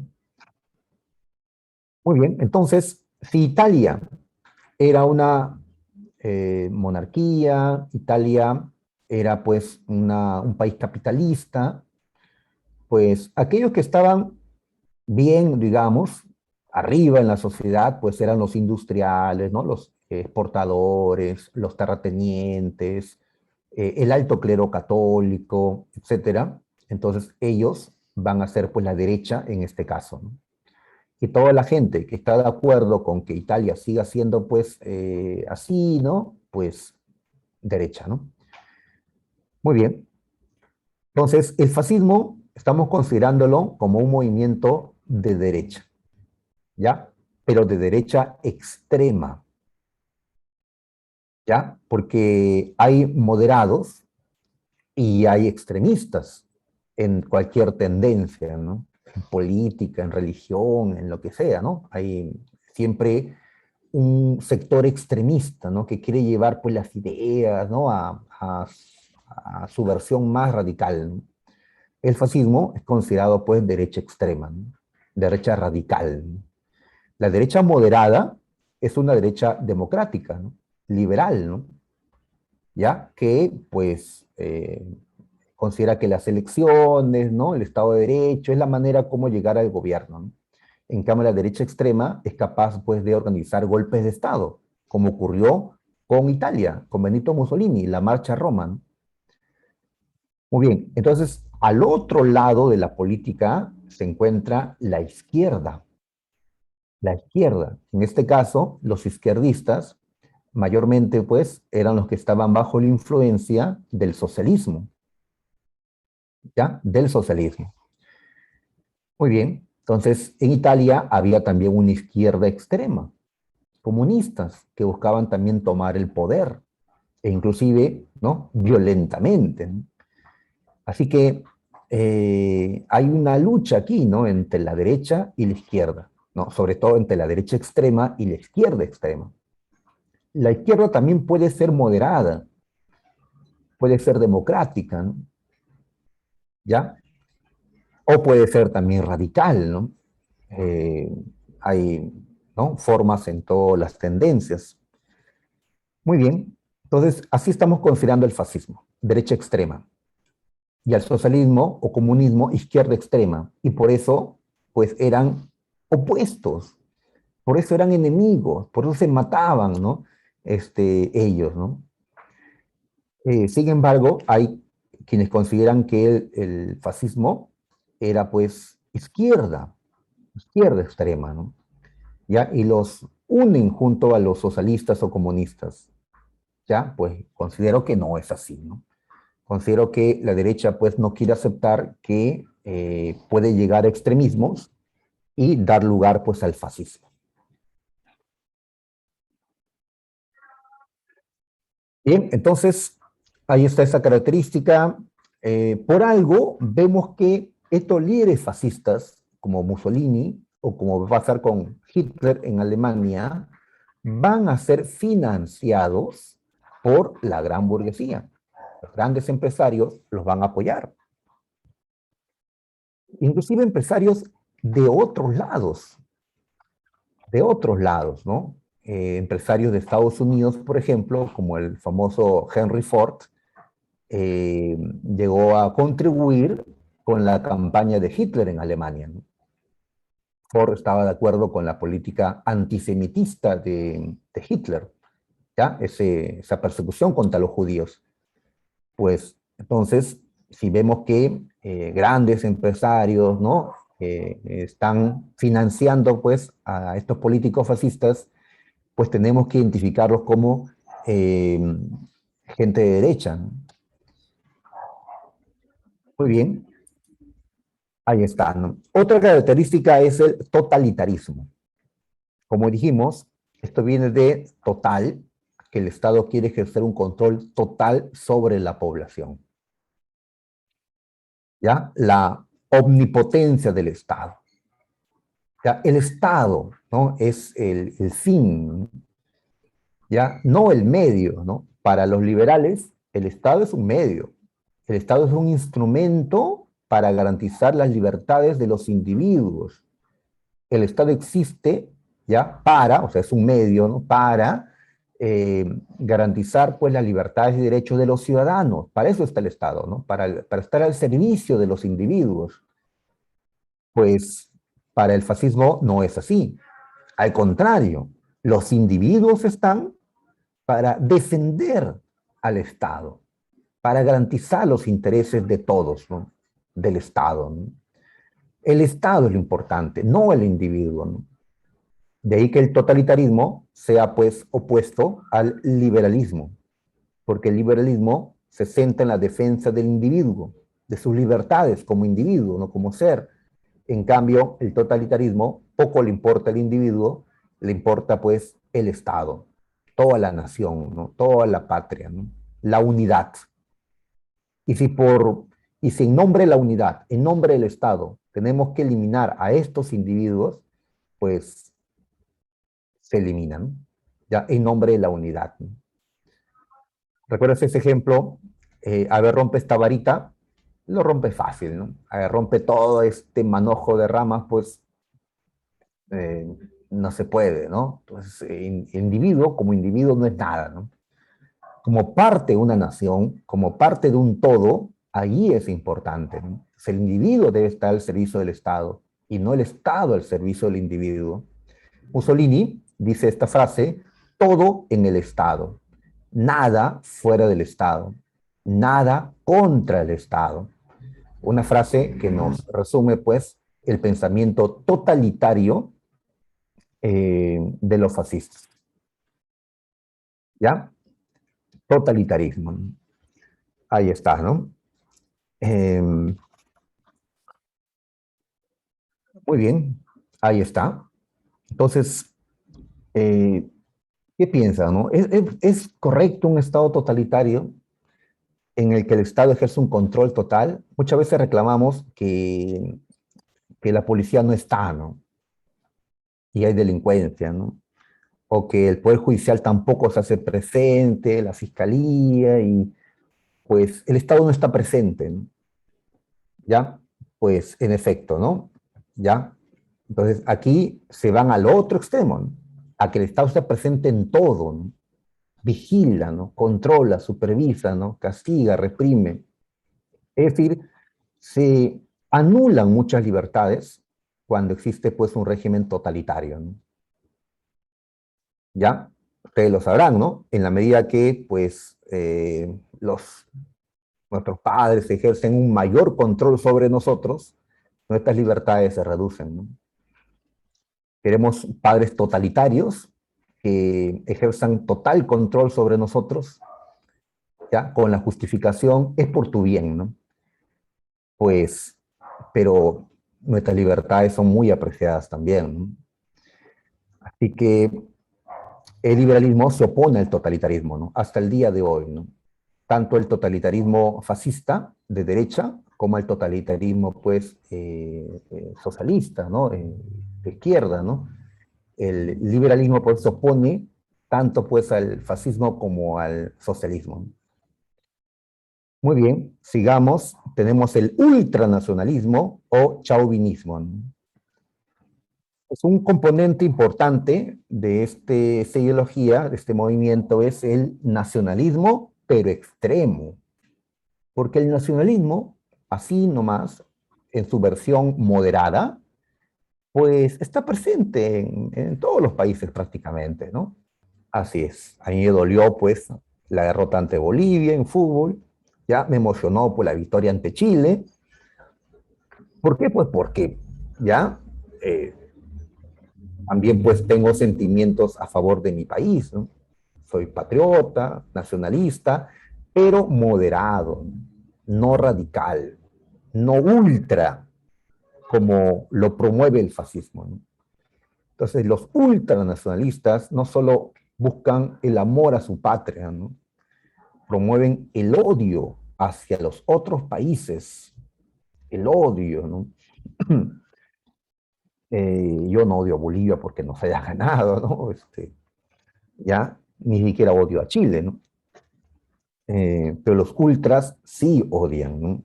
Muy bien, entonces, si Italia era una monarquía, Italia era pues un país capitalista, pues aquellos que estaban bien, digamos, arriba en la sociedad, pues eran los industriales, ¿no?, los exportadores, los terratenientes, el alto clero católico, etcétera. Entonces ellos van a ser pues la derecha en este caso, ¿no? Y toda la gente que está de acuerdo con que Italia siga siendo pues así, ¿no?, pues derecha, ¿no? Muy bien. Entonces, el fascismo estamos considerándolo como un movimiento de derecha, ¿ya? Pero de derecha extrema, ¿ya? Porque hay moderados y hay extremistas en cualquier tendencia, ¿no? En política, en religión, en lo que sea, ¿no? Hay siempre un sector extremista, ¿no?, que quiere llevar pues las ideas, ¿no?, a su versión más radical, ¿no? El fascismo es considerado pues derecha extrema, ¿no?, derecha radical, ¿no? La derecha moderada es una derecha democrática, ¿no?, liberal, ¿no?, ya que pues considera que las elecciones, ¿no?, el Estado de Derecho es la manera como llegar al gobierno, ¿no? En cambio, la derecha extrema es capaz pues de organizar golpes de Estado, como ocurrió con Italia, con Benito Mussolini, la Marcha a Roma, ¿no? Muy bien, entonces al otro lado de la política se encuentra la izquierda. La izquierda, en este caso, los izquierdistas, mayormente pues eran los que estaban bajo la influencia del socialismo, ¿ya? Del socialismo. Muy bien, entonces en Italia había también una izquierda extrema, comunistas, que buscaban también tomar el poder, e inclusive, ¿no?, violentamente, ¿no? Así que hay una lucha aquí, ¿no?, entre la derecha y la izquierda, ¿no?, sobre todo entre la derecha extrema y la izquierda extrema. La izquierda también puede ser moderada, puede ser democrática, ¿no?, ¿ya? O puede ser también radical, ¿no? Eh, hay, ¿no?, formas en todas las tendencias. Muy bien, entonces así estamos considerando el fascismo, derecha extrema, y al socialismo o comunismo, izquierda extrema, y por eso, pues eran opuestos, por eso eran enemigos, por eso se mataban, ¿no?, ellos, ¿no? Sin embargo, hay quienes consideran que el fascismo era pues izquierda, izquierda extrema, ¿no? ¿ya? Y los unen junto a los socialistas o comunistas, ¿ya? Pues considero que no es así, ¿no? Considero que la derecha pues no quiere aceptar que puede llegar a extremismos y dar lugar pues al fascismo. Bien, entonces ahí está esa característica. Por algo vemos que estos líderes fascistas, como Mussolini o como va a pasar con Hitler en Alemania, van a ser financiados por la gran burguesía. Los grandes empresarios los van a apoyar. Inclusive empresarios de otros lados, ¿no? Empresarios de Estados Unidos, por ejemplo, como el famoso Henry Ford, llegó a contribuir con la campaña de Hitler en Alemania, ¿no? Ford estaba de acuerdo con la política antisemitista de Hitler, ¿ya? Esa persecución contra los judíos. Pues entonces, si vemos que grandes empresarios, ¿no? Están financiando pues a estos políticos fascistas, pues tenemos que identificarlos como eh, gente de derecha, ¿no? Muy bien, ahí está, ¿no? Otra característica es el totalitarismo. Como dijimos, esto viene de total, que el Estado quiere ejercer un control total sobre la población. ¿Ya? La omnipotencia del Estado. ¿Ya? El Estado, ¿no? Es el fin, ¿ya? No el medio, ¿no? Para los liberales, el Estado es un medio. El Estado es un instrumento para garantizar las libertades de los individuos. El Estado existe, ¿ya? Para, o sea, es un medio, ¿no? Para garantizar, pues, las libertades y derechos de los ciudadanos. Para eso está el Estado, ¿no? Para estar al servicio de los individuos. Pues para el fascismo no es así. Al contrario, los individuos están para defender al Estado, para garantizar los intereses de todos, ¿no? Del Estado, ¿no? El Estado es lo importante, no el individuo, ¿no? De ahí que el totalitarismo sea pues opuesto al liberalismo, porque el liberalismo se centra en la defensa del individuo, de sus libertades como individuo, no como ser. En cambio, el totalitarismo poco le importa al individuo, le importa pues el Estado, toda la nación, ¿no? Toda la patria, ¿no? La unidad. Y si, por, y si en nombre de la unidad, en nombre del Estado, tenemos que eliminar a estos individuos, pues se eliminan, ya en nombre de la unidad, ¿no? ¿Recuerdas ese ejemplo? A ver, rompe esta varita, lo rompe fácil, ¿no? A ver, rompe todo este manojo de ramas, pues eh, no se puede, ¿no? Entonces, individuo como individuo no es nada, ¿no? Como parte de una nación, como parte de un todo, ahí es importante, ¿no? Entonces, el individuo debe estar al servicio del Estado y no el Estado al servicio del individuo. Mussolini dice esta frase: todo en el Estado, nada fuera del Estado, nada contra el Estado. Una frase que nos resume, pues, el pensamiento totalitario de los fascistas. ¿Ya? Totalitarismo. Ahí está, ¿no? Eh, muy bien, ahí está. Entonces, eh, ¿qué piensa, no? ¿Es correcto un Estado totalitario en el que el Estado ejerce un control total? Muchas veces reclamamos que la policía no está, ¿no? Y hay delincuencia, ¿no? O que el Poder Judicial tampoco se hace presente, la Fiscalía, y pues el Estado no está presente, ¿no? ¿Ya? Pues en efecto, ¿no? ¿Ya? Entonces aquí se van al otro extremo, ¿no? A que el Estado esté presente en todo, ¿no? Vigila, ¿no? Controla, supervisa, ¿no? Castiga, reprime. Es decir, se anulan muchas libertades cuando existe pues un régimen totalitario, ¿no? ¿Ya? Ustedes lo sabrán, ¿no? En la medida que pues nuestros padres ejercen un mayor control sobre nosotros, nuestras libertades se reducen, ¿no? Queremos padres totalitarios que ejerzan total control sobre nosotros, ¿ya? Con la justificación, es por tu bien, ¿no? Pues, pero nuestras libertades son muy apreciadas también, ¿no? Así que el liberalismo se opone al totalitarismo, ¿no? Hasta el día de hoy, ¿no? Tanto el totalitarismo fascista de derecha como el totalitarismo, pues, socialista, ¿no? De izquierda, ¿no? El liberalismo, pues, se opone tanto, pues, al fascismo como al socialismo. Muy bien, sigamos. Tenemos el ultranacionalismo o chauvinismo, ¿no? Es un componente importante de esta ideología, de este movimiento, es el nacionalismo, pero extremo. Porque el nacionalismo, así nomás, en su versión moderada, pues está presente en todos los países prácticamente, ¿no? Así es. A mí me dolió, pues, la derrota ante Bolivia en fútbol, ya me emocionó, pues, la victoria ante Chile. ¿Por qué? Pues porque, ya, eh, también pues tengo sentimientos a favor de mi país, ¿no? Soy patriota, nacionalista, pero moderado, no radical, no ultra, como lo promueve el fascismo, ¿no? Entonces, los ultranacionalistas no solo buscan el amor a su patria, ¿no? Promueven el odio hacia los otros países, el odio, ¿no? Yo no odio a Bolivia porque nos haya ganado, ¿no? Ya, ni siquiera odio a Chile, ¿no? Pero los ultras sí odian, ¿no?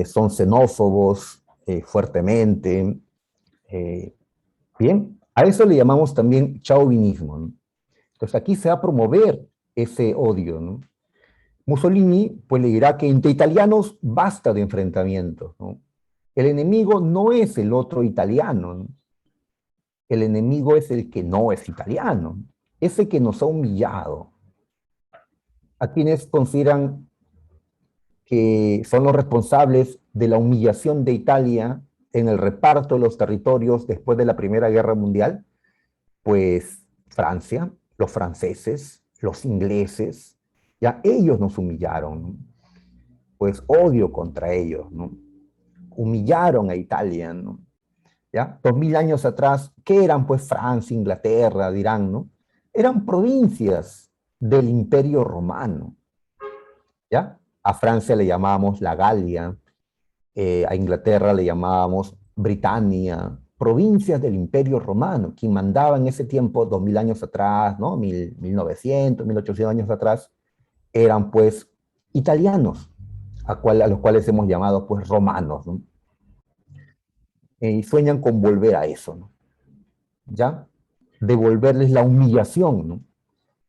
Son xenófobos fuertemente. eh, Bien, a eso le llamamos también chauvinismo, ¿no? Entonces aquí se va a promover ese odio, ¿no? Mussolini pues le dirá que entre italianos basta de enfrentamientos, ¿no? El enemigo no es el otro italiano, ¿no? El enemigo es el que no es italiano, ese que nos ha humillado. A quienes consideran que son los responsables de la humillación de Italia en el reparto de los territorios después de la Primera Guerra Mundial, pues Francia, los franceses, los ingleses, ya ellos nos humillaron, ¿no? Pues odio contra ellos, ¿no? Humillaron a Italia, ¿no? ¿Ya? 2000 años atrás, ¿qué eran pues Francia, Inglaterra, dirán, ¿no? Eran provincias del Imperio Romano, ¿ya? A Francia le llamábamos la Galia, a Inglaterra le llamábamos Britania, provincias del Imperio Romano. Quien mandaba en ese tiempo, 2000 años atrás, ¿no? 1900, 1800 años atrás, eran pues italianos, a los cuales hemos llamado pues romanos, ¿no? Y sueñan con volver a eso, ¿no? ¿Ya? Devolverles la humillación, ¿no?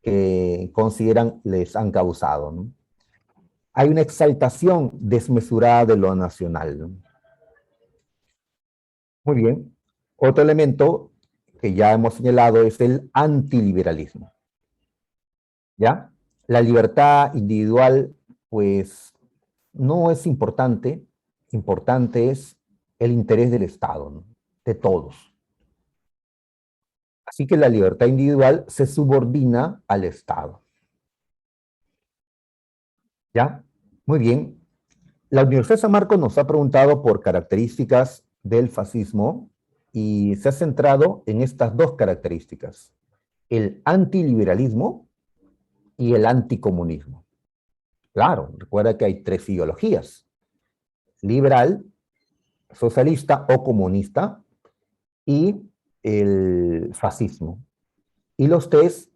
Que consideran les han causado, ¿no? Hay una exaltación desmesurada de lo nacional, ¿no? Muy bien. Otro elemento que ya hemos señalado es el antiliberalismo, ¿ya? La libertad individual, pues, no es importante. Importante es el interés del Estado, ¿no? De todos. Así que la libertad individual se subordina al Estado, ¿ya? Muy bien. La Universidad de San Marcos nos ha preguntado por características del fascismo y se ha centrado en estas dos características, el antiliberalismo y el anticomunismo. Claro, recuerda que hay tres ideologías, liberal, socialista o comunista y el fascismo. Y los tres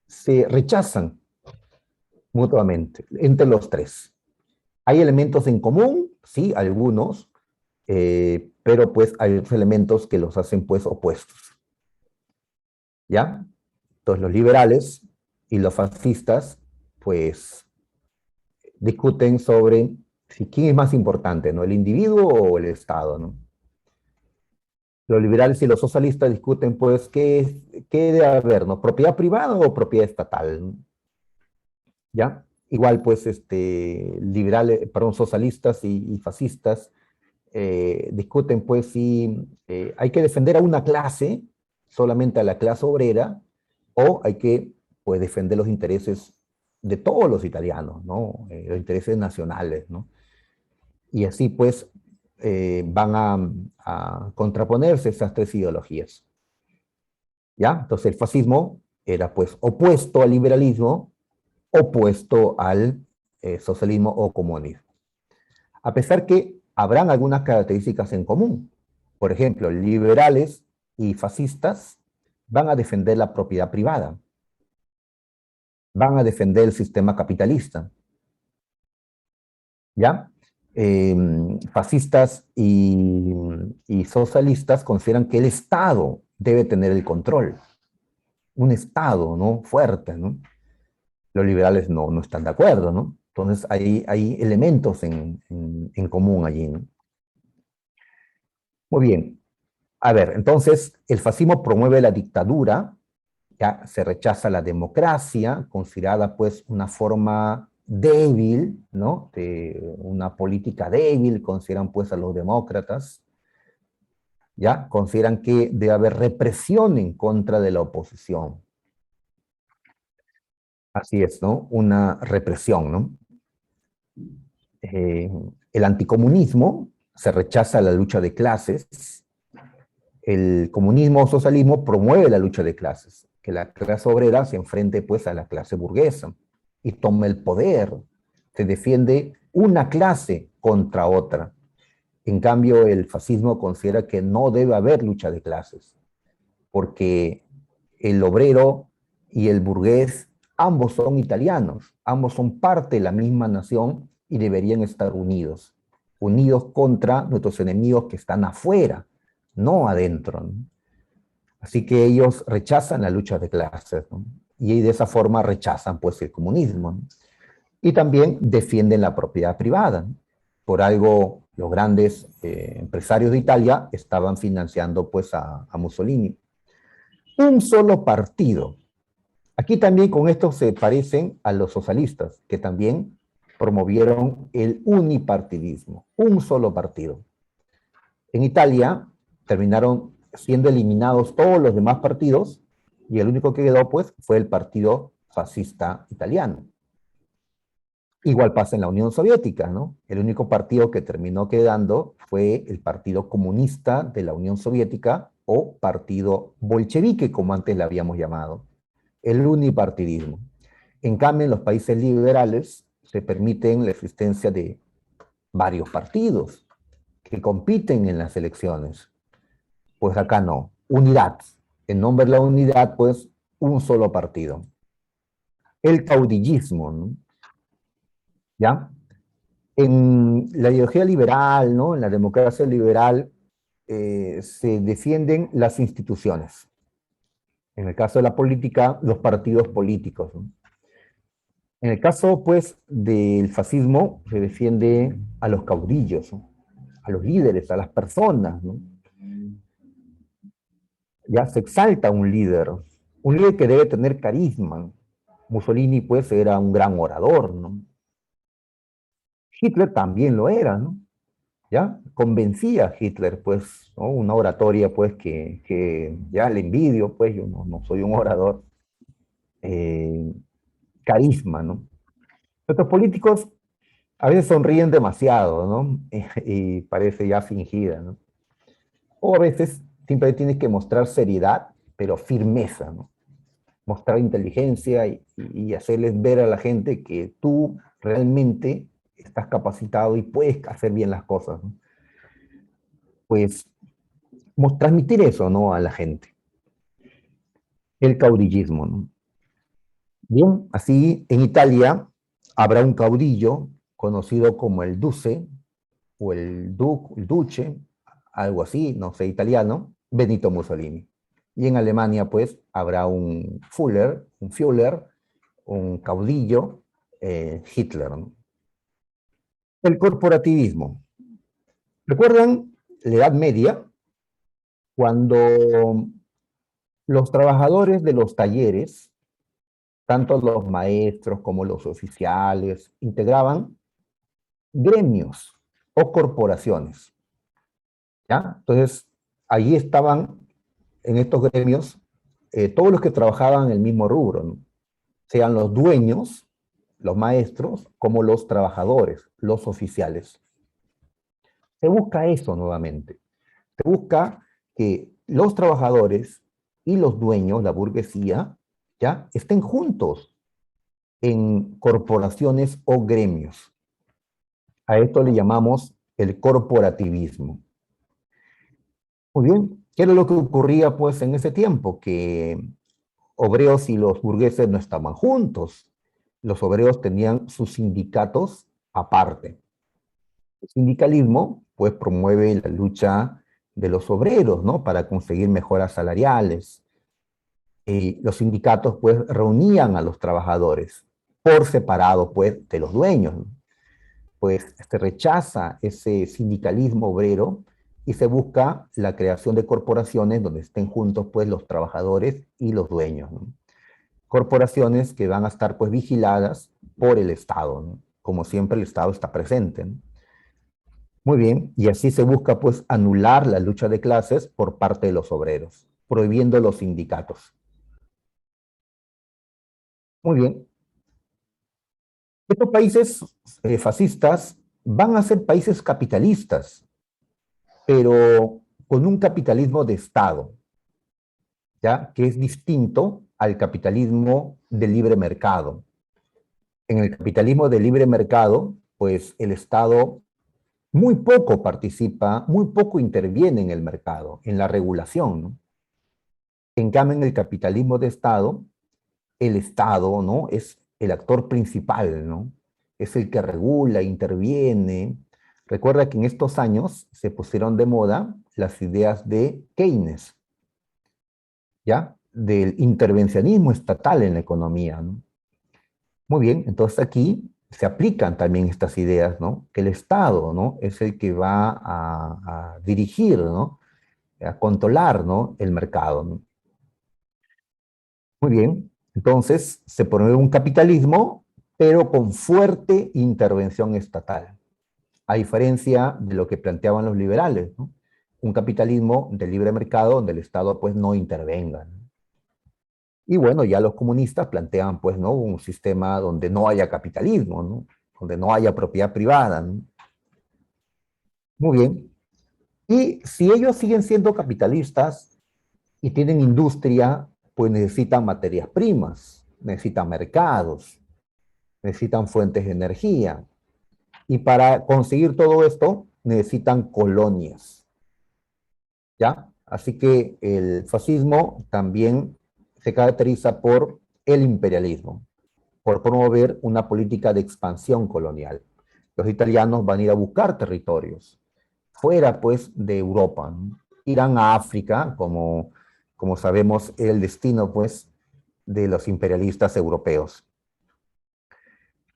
se rechazan mutuamente entre los tres. Hay elementos en común, sí, algunos, pero pues hay otros elementos que los hacen pues opuestos, ¿ya? Entonces los liberales y los fascistas pues discuten sobre si quién es más importante, ¿no? ¿El individuo o el Estado, ¿no? Los liberales y los socialistas discuten pues qué debe haber, ¿no? ¿Propiedad privada o propiedad estatal? ¿Ya? Igual pues liberales, perdón, socialistas y fascistas discuten pues si hay que defender a una clase, solamente a la clase obrera, o hay que pues defender los intereses de todos los italianos, ¿no? Los intereses nacionales, ¿no? Y así pues van a contraponerse esas tres ideologías, ¿ya? Entonces el fascismo era pues opuesto al liberalismo, opuesto al socialismo o comunismo. A pesar que habrán algunas características en común. Por ejemplo, liberales y fascistas van a defender la propiedad privada, van a defender el sistema capitalista, ¿ya? Eh, Fascistas y socialistas consideran que el Estado debe tener el control, un Estado, ¿no? Fuerte, ¿no? Los liberales no están de acuerdo, ¿no? Entonces hay elementos en común allí, ¿no? Muy bien. A ver, entonces el fascismo promueve la dictadura, ya se rechaza la democracia, considerada pues una forma débil, ¿no? De una política débil, consideran pues a los demócratas, ¿ya? Consideran que debe haber represión en contra de la oposición. Así es, ¿no? Una represión, ¿no? Eh, el anticomunismo se rechaza la lucha de clases. El comunismo o socialismo promueve la lucha de clases, que la clase obrera se enfrente pues a la clase burguesa y tome el poder. Se defiende una clase contra otra. En cambio, el fascismo considera que no debe haber lucha de clases, porque el obrero y el burgués, ambos son italianos, ambos son parte de la misma nación y deberían estar unidos, unidos contra nuestros enemigos que están afuera, no adentro, ¿no? Así que ellos rechazan la lucha de clases, ¿no? Y de esa forma rechazan pues el comunismo, ¿no? Y también defienden la propiedad privada, ¿no? Por algo los grandes empresarios de Italia estaban financiando pues a Mussolini. Un solo partido. Aquí también con esto se parecen a los socialistas, que también promovieron el unipartidismo, un solo partido. En Italia terminaron siendo eliminados todos los demás partidos y el único que quedó pues fue el partido fascista italiano. Igual pasa en la Unión Soviética, ¿no? El único partido que terminó quedando fue el Partido Comunista de la Unión Soviética o Partido Bolchevique, como antes le habíamos llamado, el unipartidismo. En cambio, en los países liberales se permiten la existencia de varios partidos que compiten en las elecciones. Pues acá no, unidad. En nombre de la unidad, pues, un solo partido. El caudillismo, ¿no? ¿Ya? En la ideología liberal, ¿no? En la democracia liberal, se defienden las instituciones. En el caso de la política, los partidos políticos, ¿no? En el caso, pues, del fascismo, se defiende a los caudillos, ¿no? A los líderes, a las personas, ¿no? Ya se exalta un líder que debe tener carisma. Mussolini, pues, era un gran orador, ¿no? Hitler también lo era, ¿no? ¿Ya? Convencía a Hitler, pues, ¿no? Una oratoria, pues, que ya le envidio, pues, yo no soy un orador. Eh, Carisma, ¿no? Nuestros políticos a veces sonríen demasiado, ¿no? Y parece ya fingida, ¿no? O a veces siempre tienes que mostrar seriedad, pero firmeza, ¿no? Mostrar inteligencia y hacerles ver a la gente que tú realmente estás capacitado y puedes hacer bien las cosas, ¿no? Pues transmitir eso, ¿no? A la gente. El caudillismo, ¿no? Bien, así en Italia habrá un caudillo conocido como el Duce o el Duce, algo así, no sé, italiano, Benito Mussolini. Y en Alemania, pues, habrá un Führer, un caudillo, Hitler, ¿no? El corporativismo. ¿Recuerdan la Edad Media? Cuando los trabajadores de los talleres, tanto los maestros como los oficiales, integraban gremios o corporaciones. ¿ya? Entonces, allí estaban en estos gremios todos los que trabajaban en el mismo rubro, ¿no? Sean los dueños, los maestros, como los trabajadores, los oficiales. Se busca eso nuevamente. Se busca que los trabajadores y los dueños, la burguesía, ya estén juntos en corporaciones o gremios. A esto le llamamos el corporativismo. Muy bien, ¿qué era lo que ocurría pues en ese tiempo? Que obreros y los burgueses no estaban juntos. Los obreros tenían sus sindicatos aparte. El sindicalismo pues promueve la lucha de los obreros, ¿no? Para conseguir mejoras salariales. Los sindicatos pues reunían a los trabajadores por separado pues de los dueños, ¿no? Pues se rechaza ese sindicalismo obrero y se busca la creación de corporaciones donde estén juntos pues los trabajadores y los dueños, ¿no? Corporaciones que van a estar pues vigiladas por el Estado, ¿no? Como siempre el Estado está presente, ¿no? Muy bien, y así se busca pues anular la lucha de clases por parte de los obreros, prohibiendo los sindicatos. Muy bien, estos países fascistas van a ser países capitalistas, pero con un capitalismo de Estado, ¿ya? Que es distinto al capitalismo de libre mercado. En el capitalismo de libre mercado, pues el Estado muy poco participa, muy poco interviene en el mercado, en la regulación, ¿no? En cambio, en el capitalismo de Estado, el Estado, ¿no? Es el actor principal, ¿no? Es el que regula, interviene. Recuerda que en estos años se pusieron de moda las ideas de Keynes, ¿ya? Del intervencionismo estatal en la economía, ¿no? Muy bien, entonces aquí se aplican también estas ideas, ¿no? Que el Estado, ¿no? Es el que va a dirigir, ¿no? A controlar, ¿no? El mercado, ¿no? Muy bien, entonces se promueve un capitalismo, pero con fuerte intervención estatal, a diferencia de lo que planteaban los liberales, ¿no? Un capitalismo de libre mercado donde el Estado pues no intervenga, ¿no? Y bueno, ya los comunistas plantean pues, ¿no? Un sistema donde no haya capitalismo, ¿no? Donde no haya propiedad privada, ¿no? Muy bien. Y si ellos siguen siendo capitalistas y tienen industria, pues necesitan materias primas, necesitan mercados, necesitan fuentes de energía. Y para conseguir todo esto, necesitan colonias, ¿ya? Así que el fascismo también se caracteriza por el imperialismo, por promover una política de expansión colonial. Los italianos van a ir a buscar territorios fuera, pues, de Europa, ¿no? Irán a África, como sabemos, el destino, pues, de los imperialistas europeos.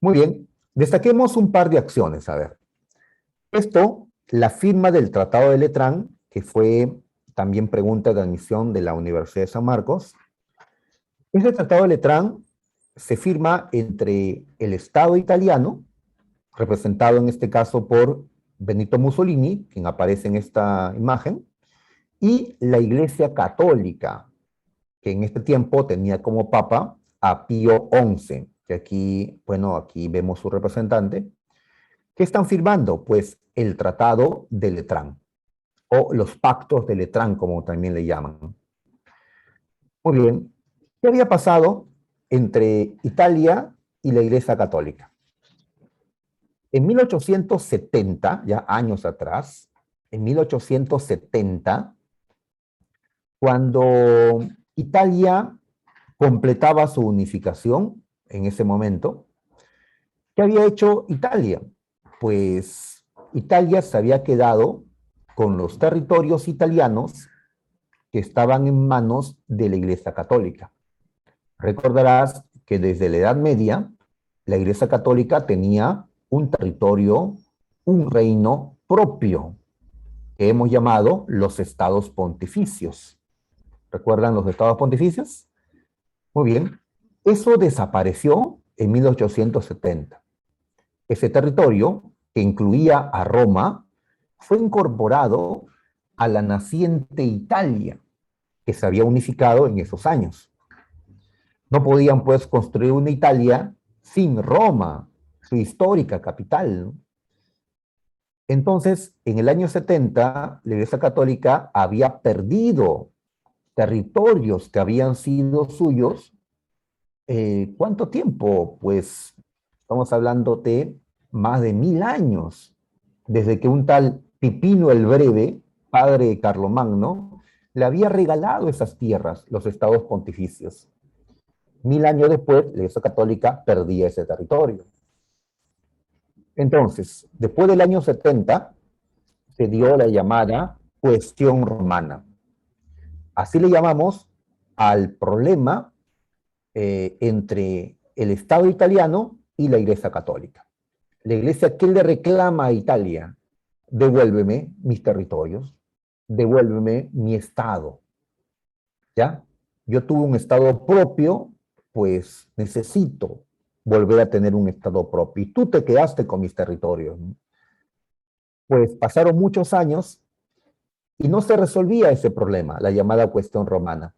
Muy bien, destaquemos un par de acciones, a ver. Esto, la firma del Tratado de Letrán, que fue también pregunta de admisión de la Universidad de San Marcos. Ese Tratado de Letrán se firma entre el Estado italiano, representado en este caso por Benito Mussolini, quien aparece en esta imagen, y la Iglesia Católica, que en este tiempo tenía como papa a Pío XI, que aquí, bueno, aquí vemos su representante. ¿Qué están firmando? Pues el Tratado de Letrán, o los pactos de Letrán, como también le llaman. Muy bien. ¿Qué había pasado entre Italia y la Iglesia Católica? En 1870, ya años atrás, en 1870, cuando Italia completaba su unificación en ese momento, ¿qué había hecho Italia? Pues Italia se había quedado con los territorios italianos que estaban en manos de la Iglesia Católica. Recordarás que desde la Edad Media, la Iglesia Católica tenía un territorio, un reino propio, que hemos llamado los estados pontificios. ¿Recuerdan los estados pontificios? Muy bien. Eso desapareció en 1870. Ese territorio, que incluía a Roma, fue incorporado a la naciente Italia, que se había unificado en esos años. No podían, pues, construir una Italia sin Roma, su histórica capital, ¿no? Entonces, en el año 70, la Iglesia Católica había perdido territorios que habían sido suyos. ¿Cuánto tiempo? Pues estamos hablando de más de 1000 años, desde que un tal Pipino el Breve, padre de Carlomagno, le había regalado esas tierras, los estados pontificios. 1000 años después, la Iglesia Católica perdía ese territorio. Entonces, después del año 70, se dio la llamada cuestión romana. Así le llamamos al problema entre el Estado italiano y la Iglesia Católica. La Iglesia, ¿qué le reclama a Italia? Devuélveme mis territorios, devuélveme mi Estado, ¿ya? Yo tuve un Estado propio, pues necesito volver a tener un Estado propio. Y tú te quedaste con mis territorios, ¿no? Pues pasaron muchos años y no se resolvía ese problema, la llamada cuestión romana,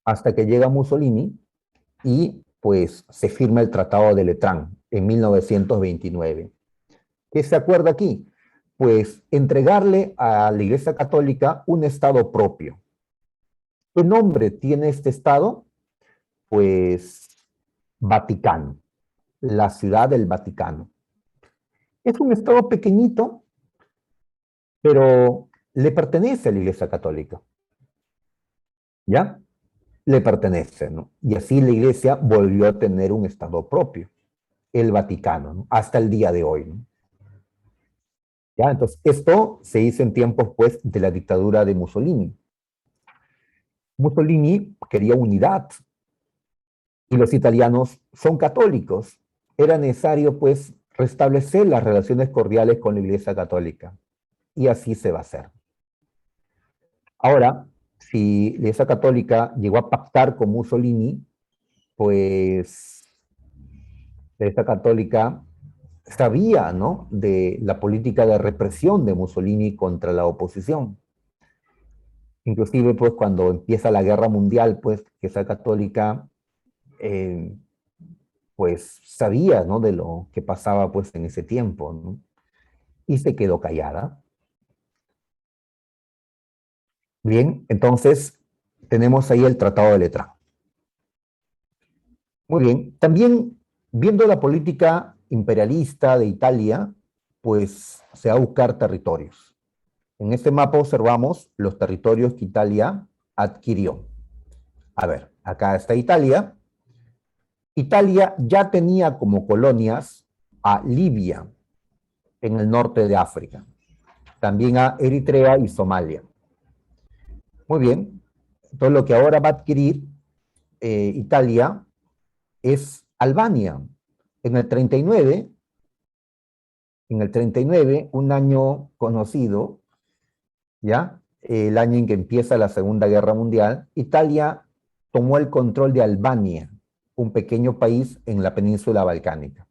hasta que llega Mussolini y pues se firma el Tratado de Letrán en 1929. ¿Qué se acuerda aquí? Pues entregarle a la Iglesia Católica un Estado propio. ¿Qué nombre tiene este Estado? Pues Vaticano, la ciudad del Vaticano. Es un Estado pequeñito, pero le pertenece a la Iglesia Católica, ¿ya? Le pertenece, ¿no? Y así la Iglesia volvió a tener un Estado propio, el Vaticano, ¿no? Hasta el día de hoy, ¿no? ¿Ya? Entonces, esto se hizo en tiempos, pues, de la dictadura de Mussolini. Mussolini quería unidad y los italianos son católicos. Era necesario, pues, restablecer las relaciones cordiales con la Iglesia Católica. Y así se va a hacer. Ahora, si la Iglesia Católica llegó a pactar con Mussolini, pues la Iglesia Católica sabía, ¿no?, de la política de represión de Mussolini contra la oposición. Inclusive, pues, cuando empieza la guerra mundial, pues, que esa católica, eh, pues, sabía, ¿no?, de lo que pasaba, pues, en ese tiempo, ¿no? Y se quedó callada. Bien, entonces, tenemos ahí el Tratado de Letrán. Muy bien, también, viendo la política imperialista de Italia, pues, se va a buscar territorios. En este mapa observamos los territorios que Italia adquirió. A ver, acá está Italia. Italia ya tenía como colonias a Libia, en el norte de África, también a Eritrea y Somalia. Muy bien, entonces lo que ahora va a adquirir Italia es Albania. En el 39, un año conocido, ¿ya? El año en que empieza la Segunda Guerra Mundial, Italia tomó el control de Albania, un pequeño país en la península balcánica.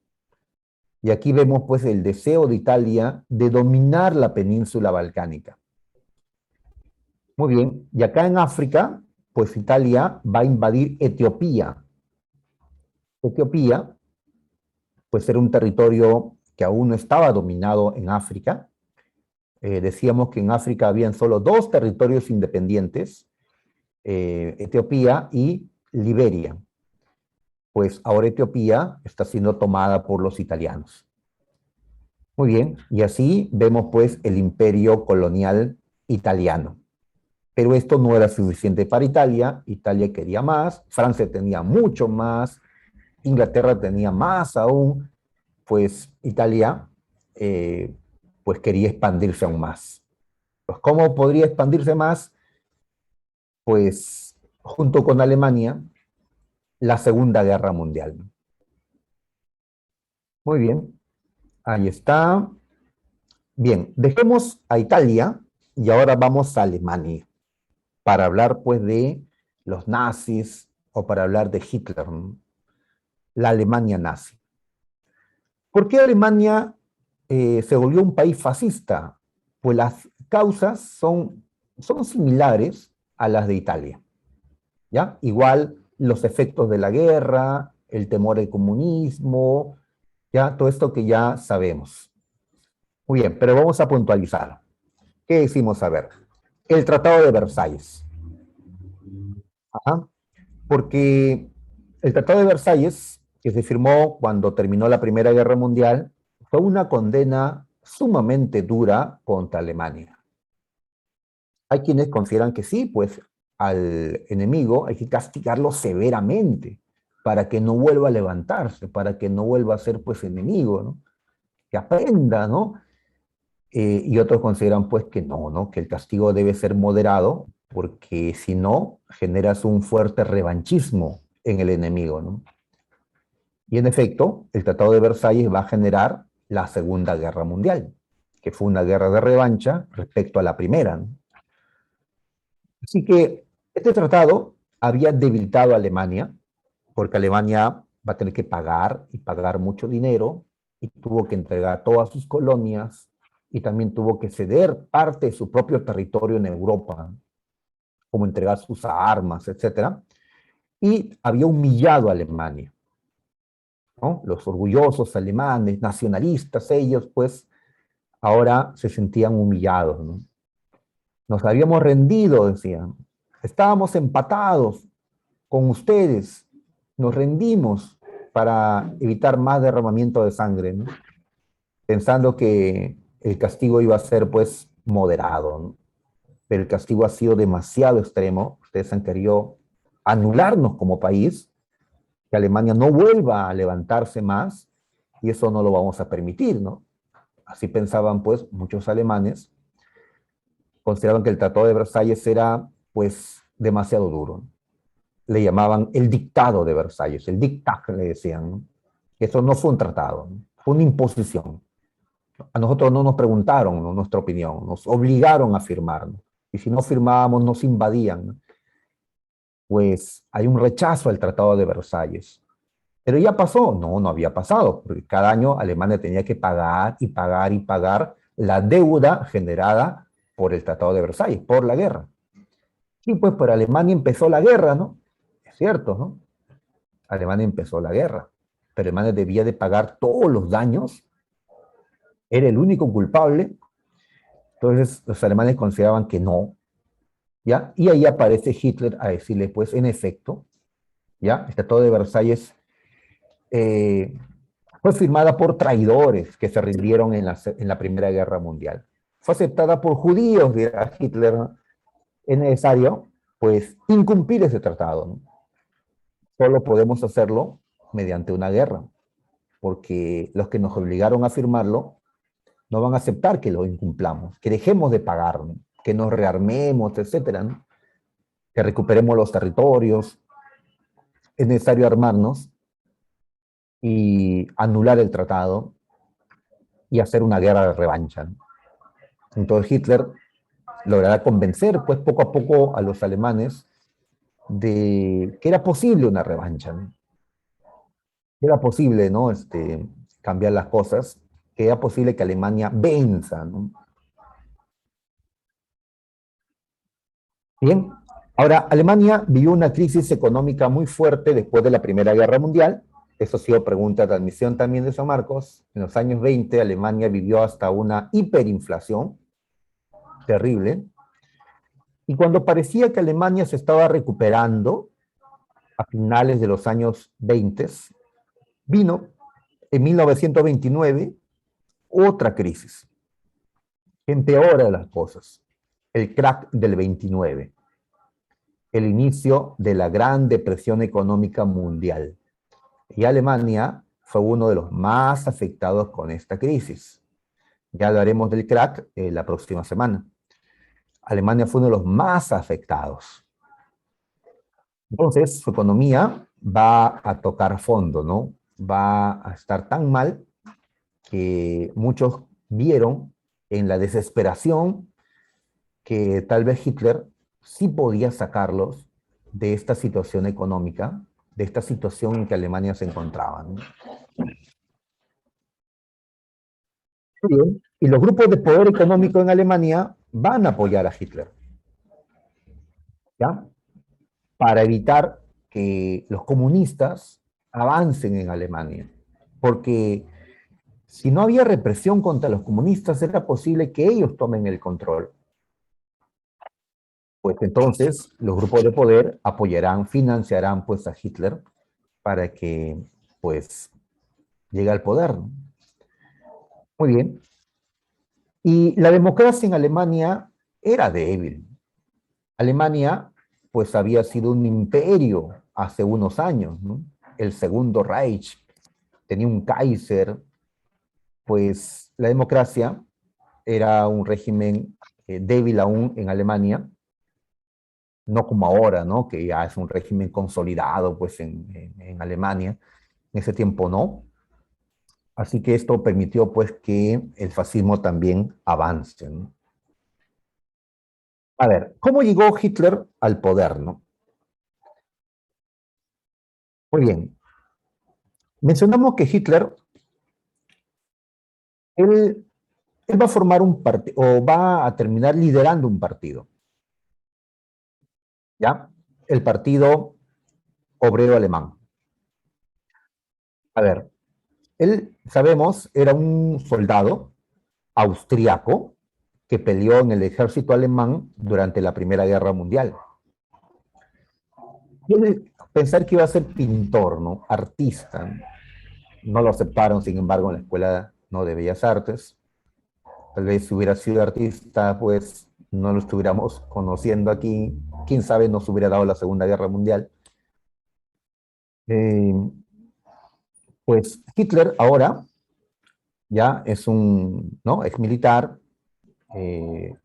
Y aquí vemos, pues, el deseo de Italia de dominar la península balcánica. Muy bien, y acá en África, pues Italia va a invadir Etiopía. Etiopía, pues, era un territorio que aún no estaba dominado en África. Decíamos que en África habían solo dos territorios independientes, Etiopía y Liberia. Pues ahora Etiopía está siendo tomada por los italianos. Muy bien, y así vemos, pues, el imperio colonial italiano. Pero esto no era suficiente para Italia. Italia quería más, Francia tenía mucho más, Inglaterra tenía más aún. Pues Italia, pues, quería expandirse aún más. Pues, ¿cómo podría expandirse más? Pues junto con Alemania, la Segunda Guerra Mundial. Muy bien, ahí está. Bien, dejemos a Italia y ahora vamos a Alemania para hablar, pues, de los nazis o para hablar de Hitler, ¿no? La Alemania nazi. ¿Por qué Alemania se volvió un país fascista? Pues causas son similares a las de Italia, ¿ya? Igual los efectos de la guerra, el temor al comunismo, ya, todo esto que ya sabemos. Muy bien, pero vamos a puntualizar. ¿Qué decimos? A ver, el Tratado de Versalles. Ajá. Porque el Tratado de Versalles, que se firmó cuando terminó la Primera Guerra Mundial, fue una condena sumamente dura contra Alemania. Hay quienes consideran que sí, pues al enemigo hay que castigarlo severamente para que no vuelva a levantarse, para que no vuelva a ser pues enemigo, ¿no? Que aprenda, ¿no? Y otros consideran pues que no, ¿no? Que el castigo debe ser moderado, porque si no, generas un fuerte revanchismo en el enemigo, ¿no? Y en efecto, el Tratado de Versalles va a generar la Segunda Guerra Mundial, que fue una guerra de revancha respecto a la primera, ¿no? Así que este tratado había debilitado a Alemania, porque Alemania va a tener que pagar y pagar mucho dinero, y tuvo que entregar todas sus colonias, y también tuvo que ceder parte de su propio territorio en Europa, como entregar sus armas, etcétera, y había humillado a Alemania, ¿no? Los orgullosos alemanes, nacionalistas, ellos, pues, ahora se sentían humillados, ¿no? Nos habíamos rendido, decían. Estábamos empatados con ustedes. Nos rendimos para evitar más derramamiento de sangre, ¿no? Pensando que el castigo iba a ser, pues, moderado, ¿no? Pero el castigo ha sido demasiado extremo. Ustedes han querido anularnos como país, que Alemania no vuelva a levantarse más, y eso no lo vamos a permitir, ¿no? Así pensaban, pues, muchos alemanes. Consideraban que el Tratado de Versalles era, pues, demasiado duro. Le llamaban el dictado de Versalles, el dictat, le decían, ¿no? Eso no fue un tratado, ¿no? Fue una imposición. A nosotros no nos preguntaron, ¿no?, nuestra opinión, nos obligaron a firmar, ¿no? Y si no firmábamos, nos invadían, ¿no? Pues hay un rechazo al Tratado de Versalles. Pero ya pasó, no había pasado, porque cada año Alemania tenía que pagar y pagar y pagar la deuda generada por el Tratado de Versalles, por la guerra. Y pues por Alemania empezó la guerra, ¿no? Es cierto, ¿no? Alemania empezó la guerra, pero Alemania debía de pagar todos los daños, era el único culpable, entonces los alemanes consideraban que no, ¿ya? Y ahí aparece Hitler a decirle, pues, en efecto, ¿ya? El Tratado de Versalles eh, fue firmada por traidores que se rindieron en la Primera Guerra Mundial. Fue aceptada por judíos, dirá Hitler, ¿no? Es necesario, pues, incumplir ese tratado, ¿no? Solo podemos hacerlo mediante una guerra, porque los que nos obligaron a firmarlo no van a aceptar que lo incumplamos, que dejemos de pagar, ¿no? Que nos rearmemos, etcétera, ¿no? Que recuperemos los territorios. Es necesario armarnos y anular el tratado y hacer una guerra de revancha, ¿no? Entonces Hitler logrará convencer, pues, poco a poco a los alemanes de que era posible una revancha, ¿no? Que era posible, ¿no? Cambiar las cosas, que era posible que Alemania venza, ¿no? Bien, ahora Alemania vivió una crisis económica muy fuerte después de la Primera Guerra Mundial. Eso ha sido pregunta de admisión también de San Marcos. En los años 20, Alemania vivió hasta una hiperinflación terrible. Y cuando parecía que Alemania se estaba recuperando, a finales de los años 20, vino en 1929 otra crisis que empeora las cosas. El crack del 29, el inicio de la Gran Depresión Económica Mundial. Y Alemania fue uno de los más afectados con esta crisis. Ya hablaremos del crack la próxima semana. Alemania fue uno de los más afectados. Entonces, su economía va a tocar fondo, ¿no? Va a estar tan mal que muchos vieron en la desesperación que tal vez Hitler sí podía sacarlos de esta situación económica, de esta situación en que Alemania se encontraba, ¿no? Bien. Y los grupos de poder económico en Alemania van a apoyar a Hitler, ¿ya? Para evitar que los comunistas avancen en Alemania. Porque si no había represión contra los comunistas, era posible que ellos tomen el control. Pues entonces los grupos de poder apoyarán, financiarán pues a Hitler para que pues llegue al poder, ¿no? Muy bien. Y la democracia en Alemania era débil. Alemania pues había sido un imperio hace unos años, ¿no? El Segundo Reich tenía un Kaiser, pues la democracia era un régimen débil aún en Alemania, no como ahora, ¿no? Que ya es un régimen consolidado pues en Alemania. En ese tiempo no. Así que esto permitió pues que el fascismo también avance, ¿no? A ver, ¿cómo llegó Hitler al poder, no? Muy bien. Mencionamos que Hitler, él, él va a formar un partido, o va a terminar liderando un partido, ¿ya? El Partido Obrero Alemán. A ver, él, sabemos, era un soldado austriaco que peleó en el ejército alemán durante la Primera Guerra Mundial. Pensar que iba a ser pintor, ¿no? Artista. No lo aceptaron, sin embargo, en la Escuela, ¿no?, de Bellas Artes. Tal vez si hubiera sido artista, pues no lo estuviéramos conociendo aquí. Quién sabe, nos hubiera dado la Segunda Guerra Mundial. Eh, pues Hitler ahora ya es un, ¿no?, ex militar, eh,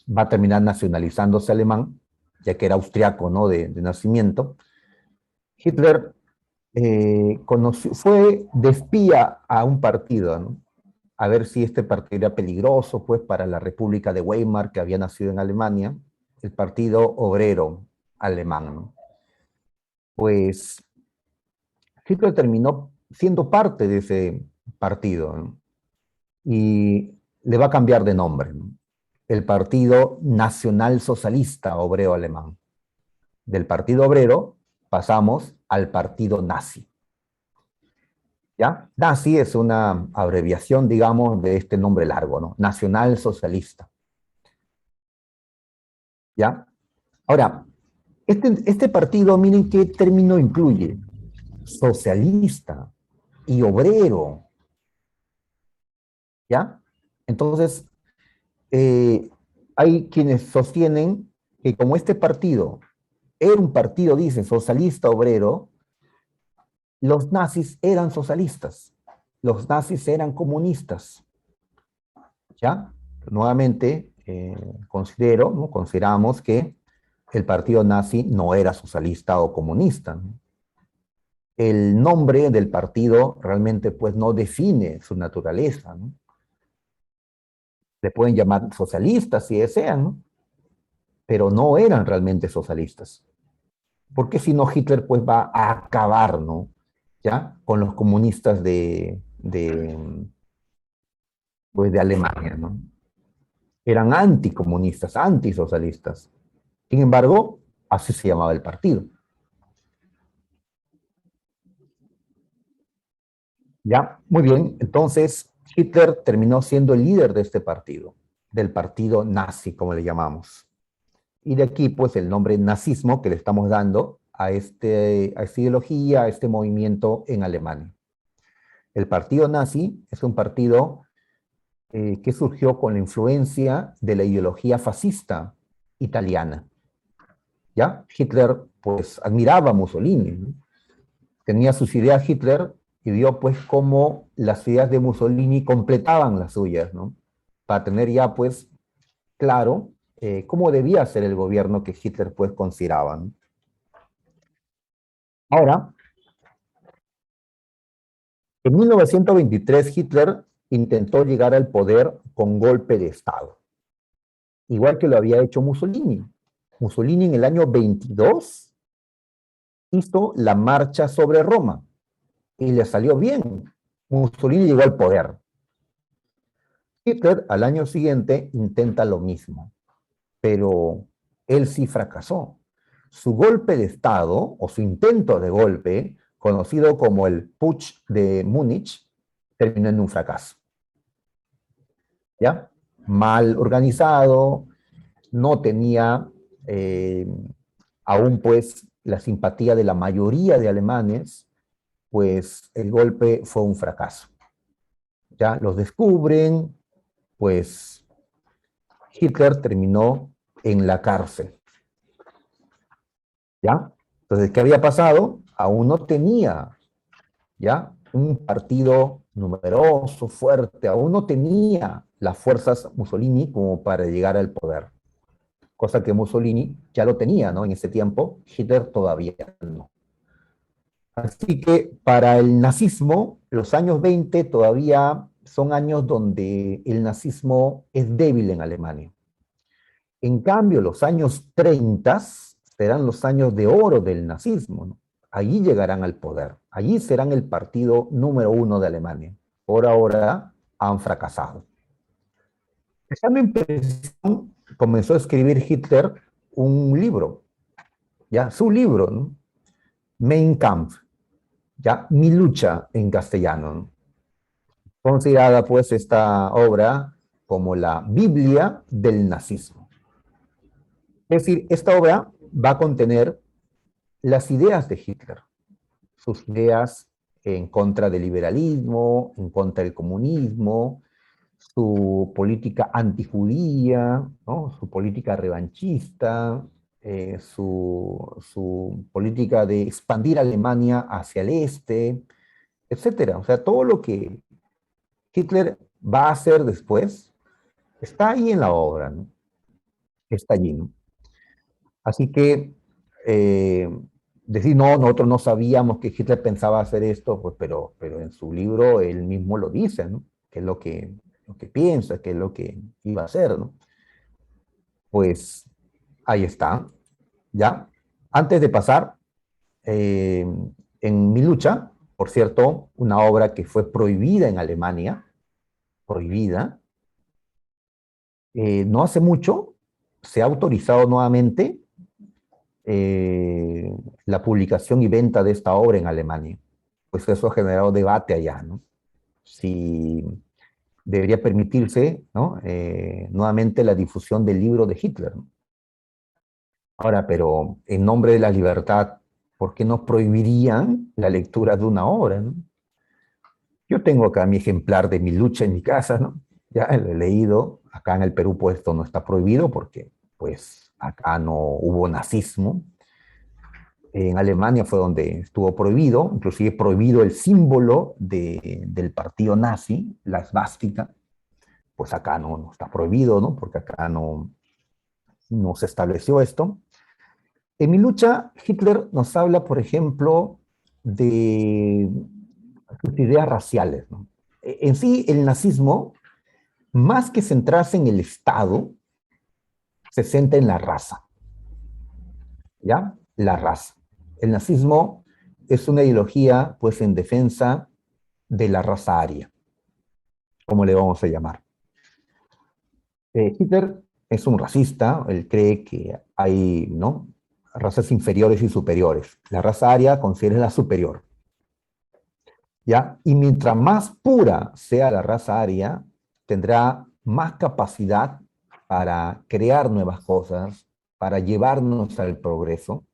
va a terminar nacionalizándose alemán, ya que era austriaco, ¿no?, de nacimiento. Hitler fue de espía a un partido, ¿no?, a ver si este partido era peligroso, pues, para la República de Weimar, que había nacido en Alemania, el Partido Obrero Alemán, ¿no? Pues Hitler terminó siendo parte de ese partido, ¿no? Y le va a cambiar de nombre, ¿no? El Partido Nacional Socialista Obrero Alemán. Del Partido Obrero pasamos al Partido Nazi. ¿Ya? Nazi es una abreviación, digamos, de este nombre largo, ¿no? Nacional Socialista. ¿Ya? Ahora, este partido, miren qué término incluye: socialista y obrero. ¿Ya? Entonces, eh, hay quienes sostienen que como este partido era un partido, dice, socialista obrero, los nazis eran socialistas, los nazis eran comunistas. ¿Ya? Nuevamente, ¿no?, consideramos que el partido nazi no era socialista o comunista, ¿no? El nombre del partido realmente pues no define su naturaleza, ¿no? Le pueden llamar socialistas si desean, ¿no?, pero no eran realmente socialistas. Porque si no, Hitler pues va a acabar, ¿no?, ¿ya?, con los comunistas pues, de Alemania, ¿no? Eran anticomunistas, antisocialistas. Sin embargo, así se llamaba el partido. Ya, muy bien. Entonces, Hitler terminó siendo el líder de este partido, del partido nazi, como le llamamos. Y de aquí, pues, el nombre nazismo que le estamos dando a esta ideología, a este movimiento en Alemania. El partido nazi es un partido que surgió con la influencia de la ideología fascista italiana. ¿Ya? Hitler, pues, admiraba a Mussolini, ¿no? Tenía sus ideas Hitler y vio pues cómo las ideas de Mussolini completaban las suyas, ¿no? Para tener ya pues claro cómo debía ser el gobierno que Hitler pues consideraba, ¿no? Ahora, en 1923 Hitler intentó llegar al poder con golpe de Estado, igual que lo había hecho Mussolini. Mussolini en el año 22 hizo la marcha sobre Roma y le salió bien. Mussolini llegó al poder. Hitler al año siguiente intenta lo mismo. pero él sí fracasó. Su golpe de Estado, o su intento de golpe, conocido como el Putsch de Múnich, terminó en un fracaso. ¿Ya? Mal organizado, no tenía eh, aún pues la simpatía de la mayoría de alemanes, pues el golpe fue un fracaso. Ya los descubren, pues Hitler terminó en la cárcel. ¿Ya? Entonces, ¿qué había pasado? Aún no tenía, ¿ya? Un partido numeroso, fuerte, aún no tenía las fuerzas Mussolini como para llegar al poder. Cosa que Mussolini ya lo tenía, ¿no? En ese tiempo, Hitler todavía no. Así que para el nazismo, los años 20 todavía son años donde el nazismo es débil en Alemania. En cambio, los años 30 serán los años de oro del nazismo, ¿no? Allí llegarán al poder, allí serán el partido número uno de Alemania. Por ahora han fracasado. Estando en prisión, comenzó a escribir Hitler un libro, ya su libro, ¿no? Mein Kampf, ya mi lucha en castellano, ¿no? Considerada pues esta obra como la Biblia del nazismo. Es decir, esta obra va a contener las ideas de Hitler, sus ideas en contra del liberalismo, en contra del comunismo, su política antijudía, ¿no? Su política revanchista, su política de expandir Alemania hacia el este, etcétera. O sea, todo lo que Hitler va a hacer después está ahí en la obra, ¿no? Está allí, ¿no? Así que eh, decir, no, nosotros no sabíamos que Hitler pensaba hacer esto, pues, pero en su libro él mismo lo dice, ¿no? Que es lo que piensa, que es lo que iba a hacer, ¿no? Pues ahí está, ¿ya? Antes de pasar, eh, en Mi lucha, por cierto, una obra que fue prohibida en Alemania, prohibida, no hace mucho se ha autorizado nuevamente eh, la publicación y venta de esta obra en Alemania. Pues eso ha generado debate allá, ¿no? Si debería permitirse, ¿no? Nuevamente la difusión del libro de Hitler, ¿no? Ahora, pero en nombre de la libertad, ¿por qué no prohibirían la lectura de una obra, ¿no? Yo tengo acá mi ejemplar de Mi lucha en mi casa, ¿no? Ya lo he leído. Acá en el Perú, pues esto no está prohibido porque, pues, acá no hubo nazismo. En Alemania fue donde estuvo prohibido, inclusive prohibido el símbolo del partido nazi, la esvástica. Pues acá no está prohibido, ¿no? Porque acá no se estableció esto. En Mi lucha, Hitler nos habla, por ejemplo, de sus ideas raciales, ¿no? En sí, el nazismo, más que centrarse en el Estado, se centra en la raza, ¿ya? La raza. El nazismo es una ideología, pues, en defensa de la raza aria, como le vamos a llamar. Hitler es un racista, él cree que hay, ¿no? Razas inferiores y superiores. La raza aria considera la superior, ¿ya? Y mientras más pura sea la raza aria, tendrá más capacidad para crear nuevas cosas, para llevarnos al progreso.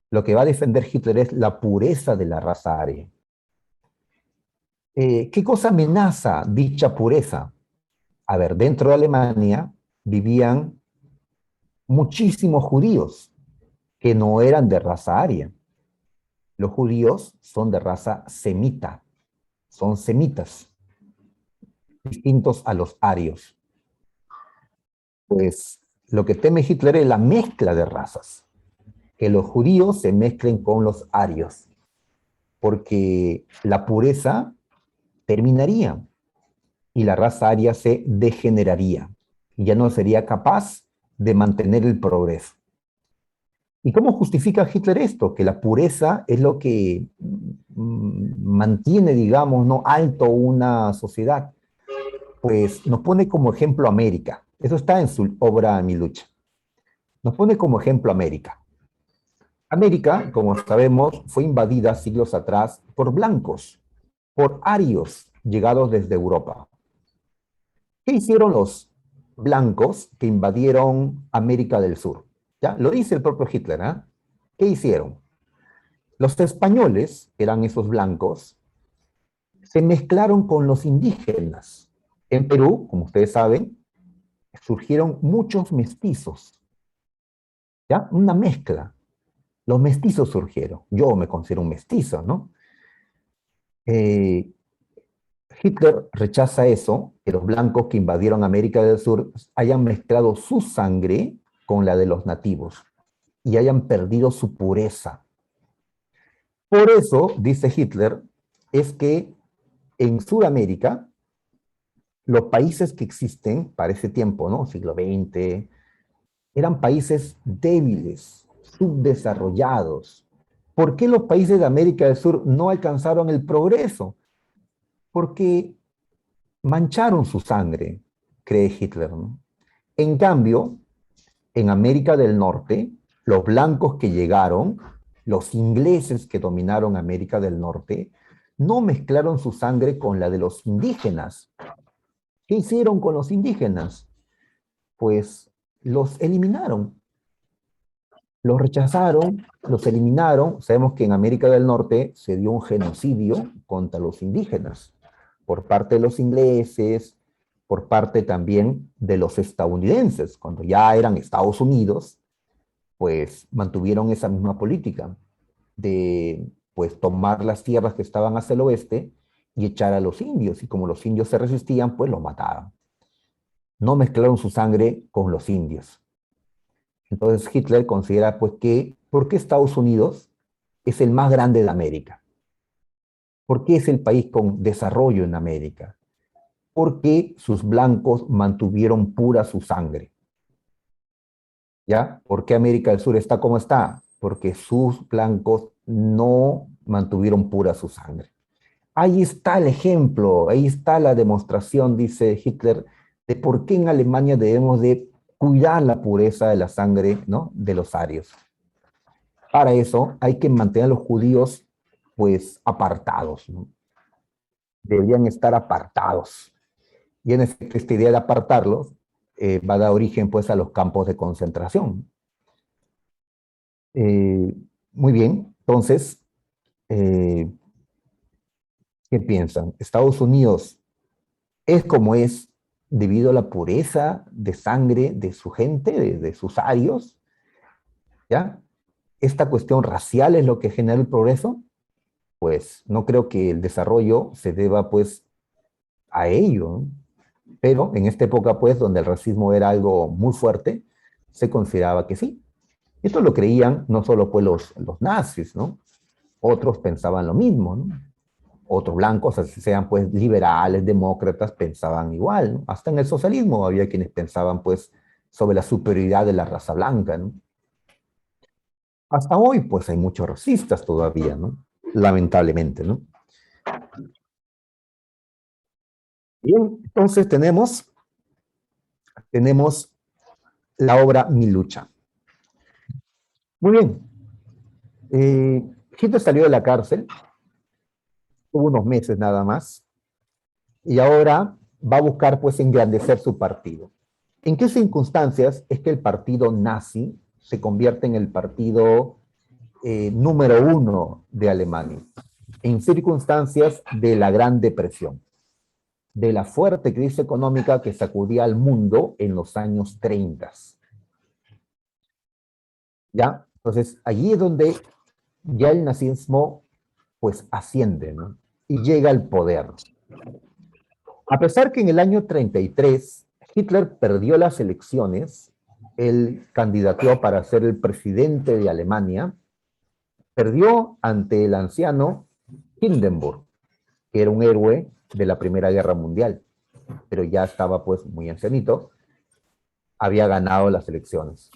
Lo que va a defender Hitler es la pureza de la raza aria. ¿Qué cosa amenaza dicha pureza? A ver, dentro de Alemania vivían muchísimos judíos que no eran de raza aria. Los judíos son de raza semita, son semitas, distintos a los arios. Pues lo que teme Hitler es la mezcla de razas, que los judíos se mezclen con los arios, porque la pureza terminaría y la raza aria se degeneraría y ya no sería capaz de mantener el progreso. ¿Y cómo justifica Hitler esto? Que la pureza es lo que mantiene, digamos, ¿no? alto una sociedad. Pues nos pone como ejemplo América. Eso está en su obra Mi lucha. Nos pone como ejemplo América. América, como sabemos, fue invadida siglos atrás por blancos, por arios llegados desde Europa. ¿Qué hicieron los blancos que invadieron América del Sur? ¿Ya? Lo dice el propio Hitler, ¿eh? ¿Qué hicieron? Los españoles, que eran esos blancos, se mezclaron con los indígenas. En Perú, como ustedes saben, surgieron muchos mestizos, ¿ya? Una mezcla. Los mestizos surgieron. Yo me considero un mestizo, ¿no? Eh, Hitler rechaza eso, que los blancos que invadieron América del Sur hayan mezclado su sangre con la de los nativos y hayan perdido su pureza. Por eso, dice Hitler, es que en Sudamérica, los países que existen para ese tiempo, ¿no? Siglo XX, eran países débiles, subdesarrollados. ¿Por qué los países de América del Sur no alcanzaron el progreso? Porque mancharon su sangre, cree Hitler, ¿no? En cambio, en América del Norte, los blancos que llegaron, los ingleses que dominaron América del Norte, no mezclaron su sangre con la de los indígenas. ¿Qué hicieron con los indígenas? Pues los eliminaron, los rechazaron, los eliminaron. Sabemos que en América del Norte se dio un genocidio contra los indígenas por parte de los ingleses, por parte también de los estadounidenses. Cuando ya eran Estados Unidos, pues mantuvieron esa misma política de pues tomar las tierras que estaban hacia el oeste y echar a los indios. Y como los indios se resistían, pues los mataban. No mezclaron su sangre con los indios. Entonces Hitler considera pues que, ¿por qué Estados Unidos es el más grande de América? ¿Por qué es el país con desarrollo en América? Porque sus blancos mantuvieron pura su sangre. ¿Ya? ¿Por qué América del Sur está como está? Porque sus blancos no mantuvieron pura su sangre. Ahí está el ejemplo, ahí está la demostración, dice Hitler, de por qué en Alemania debemos de cuidar la pureza de la sangre, ¿no? De los arios. Para eso hay que mantener a los judíos pues apartados, ¿no? Deberían estar apartados. Y en efecto, esta idea de apartarlos va a dar origen pues a los campos de concentración. Eh, Muy bien, entonces, eh, ¿qué piensan? ¿Estados Unidos es como es debido a la pureza de sangre de su gente, de sus arios? ¿Ya? ¿Esta cuestión racial es lo que genera el progreso? Pues no creo que el desarrollo se deba pues a ello, ¿no? Pero en esta época pues donde el racismo era algo muy fuerte, se consideraba que sí. Esto lo creían no solo pues los nazis, ¿no? Otros pensaban lo mismo, ¿no? Otros blancos, así sean pues liberales, demócratas, pensaban igual, ¿no? Hasta en el socialismo había quienes pensaban pues sobre la superioridad de la raza blanca, ¿no? Hasta hoy pues hay muchos racistas todavía, ¿no? Lamentablemente, ¿no? Bien, entonces tenemos la obra Mi lucha. Muy bien. Hitler salió de la cárcel, tuvo unos meses nada más, y ahora va a buscar pues engrandecer su partido. ¿En qué circunstancias es que el partido nazi se convierte en el partido número uno de Alemania? En circunstancias de la Gran Depresión, de la fuerte crisis económica que sacudía al mundo en los años 30. ¿Ya? Entonces, allí es donde ya el nazismo pues asciende, ¿no? Y llega al poder. A pesar que en el año 33 Hitler perdió las elecciones, él candidateó para ser el presidente de Alemania, perdió ante el anciano Hindenburg, que era un héroe de la Primera Guerra Mundial, pero ya estaba pues muy ancianito, había ganado las elecciones.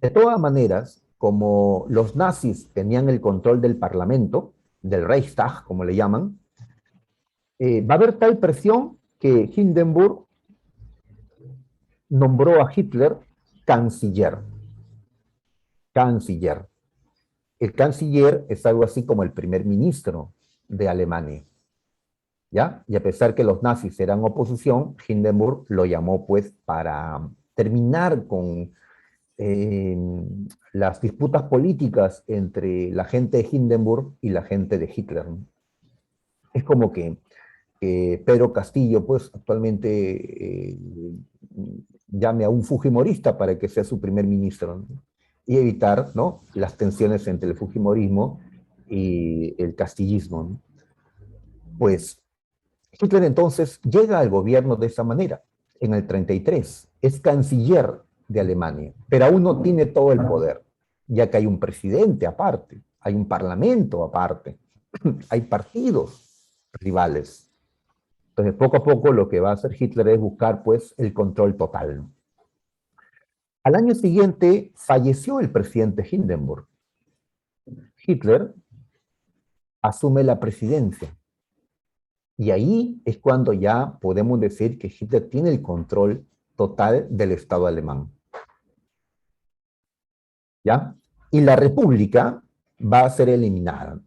De todas maneras, como los nazis tenían el control del Parlamento, del Reichstag, como le llaman, va a haber tal presión que Hindenburg nombró a Hitler canciller. canciller. El canciller es algo así como el primer ministro de Alemania, ¿ya? Y a pesar que los nazis eran oposición, Hindenburg lo llamó pues para terminar con eh, las disputas políticas entre la gente de Hindenburg y la gente de Hitler. Es como que Pedro Castillo, pues actualmente llame a un fujimorista para que sea su primer ministro, ¿no? Y evitar, ¿no?, las tensiones entre el fujimorismo y el castillismo, ¿no? Pues Hitler entonces llega al gobierno de esa manera, en el 33, es canciller de Alemania, pero aún no tiene todo el poder, ya que hay un presidente aparte, hay un parlamento aparte, hay partidos rivales. Entonces, poco a poco lo que va a hacer Hitler es buscar, pues, el control total. Al año siguiente falleció el presidente Hindenburg. Hitler asume la presidencia. Y ahí es cuando ya podemos decir que Hitler tiene el control total del Estado alemán. ¿Ya? Y la república va a ser eliminada.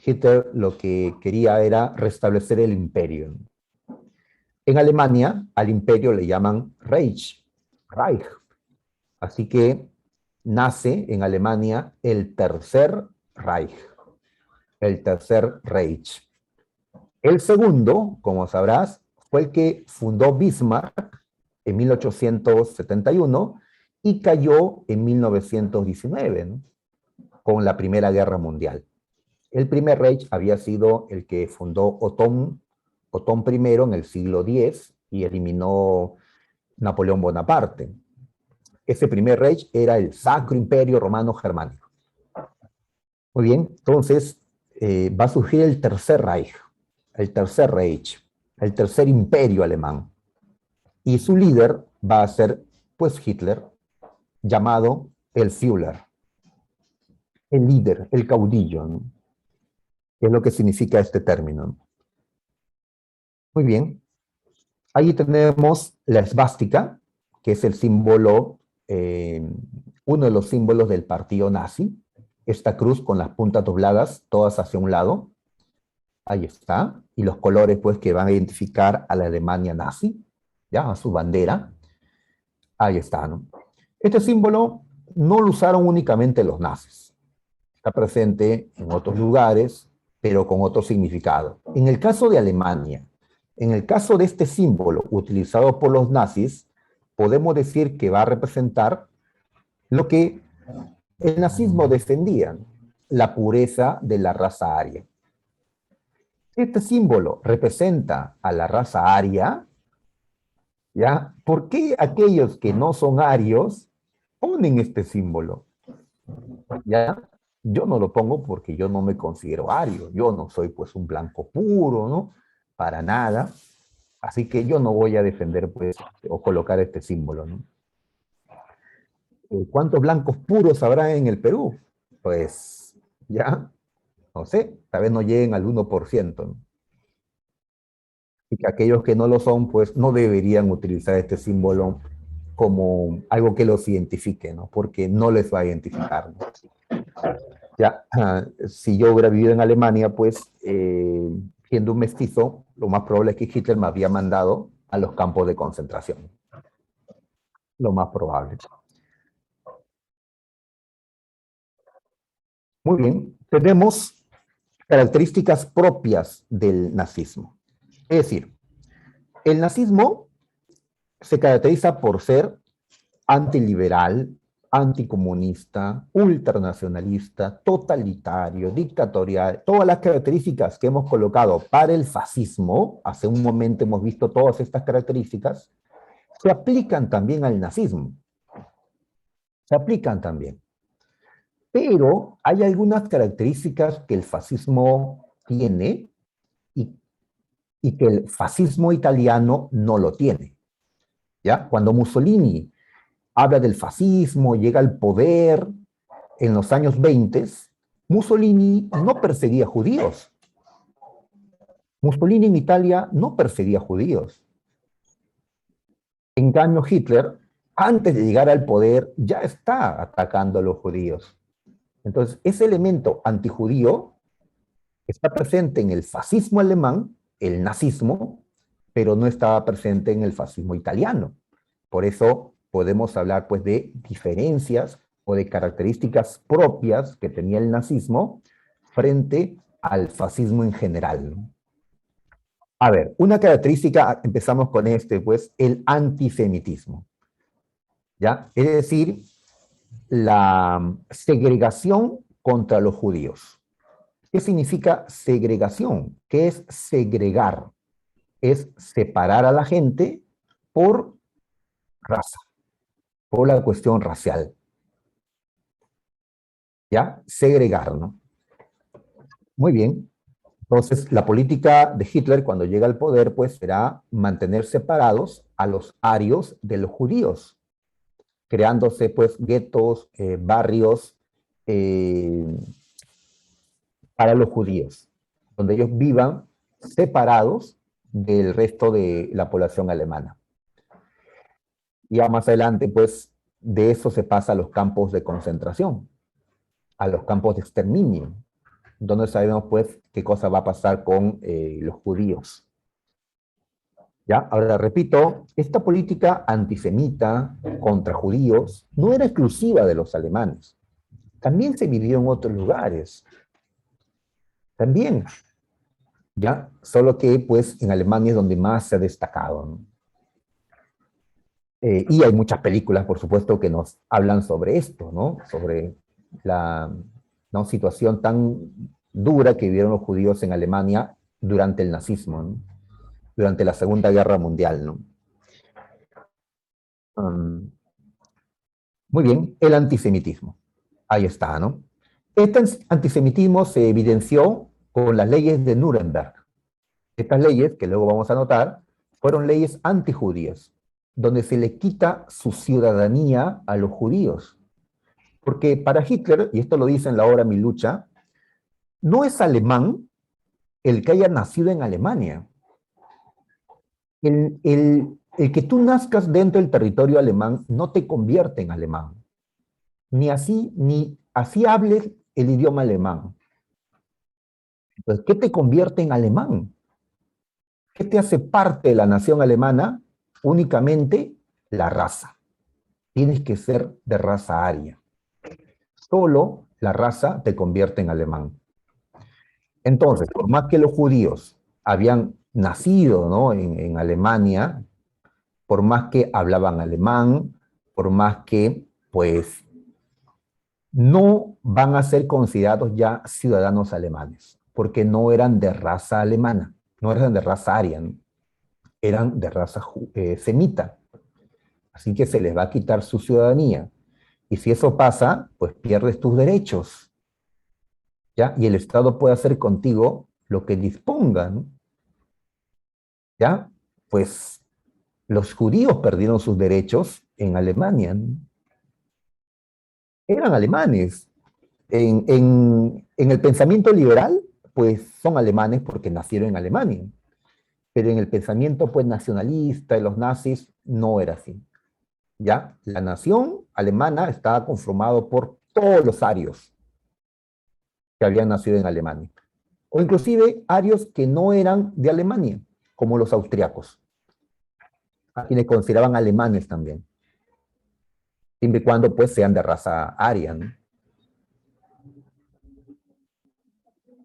Hitler lo que quería era restablecer el imperio. En Alemania, al imperio le llaman Reich. Así que nace en Alemania el Tercer Reich, el Tercer Reich. El segundo, como sabrás, fue el que fundó Bismarck en 1871 y cayó en 1919, ¿no?, con la Primera Guerra Mundial. El primer Reich había sido el que fundó Otón I en el siglo X y eliminó Napoleón Bonaparte. Ese primer Reich era el Sacro Imperio Romano Germánico. Muy bien, entonces va a surgir el Tercer Reich, el Tercer Reich, el Tercer Imperio Alemán. Y su líder va a ser, pues, Hitler, llamado el Führer, el líder, el caudillo, ¿no?, que es lo que significa este término. Muy bien, ahí tenemos la esvástica, que es el símbolo, uno de los símbolos del partido nazi, esta cruz con las puntas dobladas, todas hacia un lado, ahí está, y los colores pues que van a identificar a la Alemania nazi, ya, a su bandera, ahí está, ¿no? Este símbolo no lo usaron únicamente los nazis, está presente en otros lugares, pero con otro significado. En el caso de Alemania, en el caso de este símbolo utilizado por los nazis, podemos decir que va a representar lo que el nazismo defendía, la pureza de la raza aria. Este símbolo representa a la raza aria, ¿ya? ¿Por qué aquellos que no son arios ponen este símbolo? ¿Ya? Yo no lo pongo porque yo no me considero ario, yo no soy pues un blanco puro, ¿no? Para nada. Así que yo no voy a defender pues o colocar este símbolo, ¿no? ¿Cuántos blancos puros habrá en el Perú? Pues ya, no sé, tal vez no lleguen al 1%, ¿no? Y que aquellos que no lo son, pues no deberían utilizar este símbolo como algo que los identifique, ¿no? Porque no les va a identificar, ¿no? Ya, si yo hubiera vivido en Alemania, pues, siendo un mestizo, lo más probable es que Hitler me había mandado a los campos de concentración. Lo más probable. Muy bien, tenemos características propias del nazismo. Es decir, el nazismo se caracteriza por ser antiliberal, anticomunista, ultranacionalista, totalitario, dictatorial, todas las características que hemos colocado para el fascismo, hace un momento hemos visto todas estas características, se aplican también al nazismo. Se aplican también. Pero hay algunas características que el fascismo tiene y, y que el fascismo italiano no lo tiene. ¿Ya? Cuando Mussolini habla del fascismo, llega al poder en los años 20, Mussolini no perseguía judíos. Mussolini en Italia no perseguía judíos. En cambio, Hitler, antes de llegar al poder, ya está atacando a los judíos. Entonces, ese elemento antijudío está presente en el fascismo alemán, el nazismo, pero no estaba presente en el fascismo italiano. Por eso podemos hablar pues de diferencias o de características propias que tenía el nazismo frente al fascismo en general, ¿no? A ver, una característica, empezamos con pues, el antisemitismo, ¿ya? Es decir, la segregación contra los judíos. ¿Qué significa segregación? ¿Qué es segregar? Es separar a la gente por raza, por la cuestión racial, ¿ya? Segregar, ¿no? Muy bien. Entonces, la política de Hitler cuando llega al poder, pues, será mantener separados a los arios de los judíos, creándose, pues, guetos, barrios eh, para los judíos, donde ellos vivan separados del resto de la población alemana. Ya más adelante, pues, de eso se pasa a los campos de concentración, a los campos de exterminio, donde sabemos, pues, qué cosa va a pasar con los judíos. ¿Ya? Ahora repito, esta política antisemita contra judíos no era exclusiva de los alemanes. También se vivió en otros lugares. También, ¿ya? Solo que, pues, en Alemania es donde más se ha destacado, ¿no? Y hay muchas películas, por supuesto, que nos hablan sobre esto, ¿no? Sobre la, ¿no?, situación tan dura que vivieron los judíos en Alemania durante el nazismo, ¿no? Durante la Segunda Guerra Mundial, ¿no? Um, Muy bien, el antisemitismo. Ahí está, ¿no? Este antisemitismo se evidenció con las leyes de Nuremberg. Estas leyes, que luego vamos a notar, fueron leyes antijudías, donde se le quita su ciudadanía a los judíos. Porque para Hitler, y esto lo dice en la obra Mi lucha, no es alemán el que haya nacido en Alemania. El que tú nazcas dentro del territorio alemán no te convierte en alemán. Ni así hables el idioma alemán. Entonces, ¿qué te convierte en alemán? ¿Qué te hace parte de la nación alemana? Únicamente la raza. Tienes que ser de raza aria. Solo la raza te convierte en alemán. Entonces, por más que los judíos habían nacido, ¿no?, en Alemania, por más que hablaban alemán, por más que, pues, no van a ser considerados ya ciudadanos alemanes, porque no eran de raza alemana, no eran de raza aria, ¿no?, eran de raza semita. Así que se les va a quitar su ciudadanía. Y si eso pasa, pues pierdes tus derechos, ¿ya? Y el Estado puede hacer contigo lo que disponga, ¿no? ¿Ya? Pues los judíos perdieron sus derechos en Alemania, ¿no? Eran alemanes. En el pensamiento liberal, pues son alemanes porque nacieron en Alemania. Pero en el pensamiento, pues, nacionalista de los nazis, no era así. ¿Ya? La nación alemana estaba conformada por todos los arios que habían nacido en Alemania. O inclusive arios que no eran de Alemania, como los austriacos, a quienes consideraban alemanes también, siempre y cuando, pues, sean de raza aria, ¿no?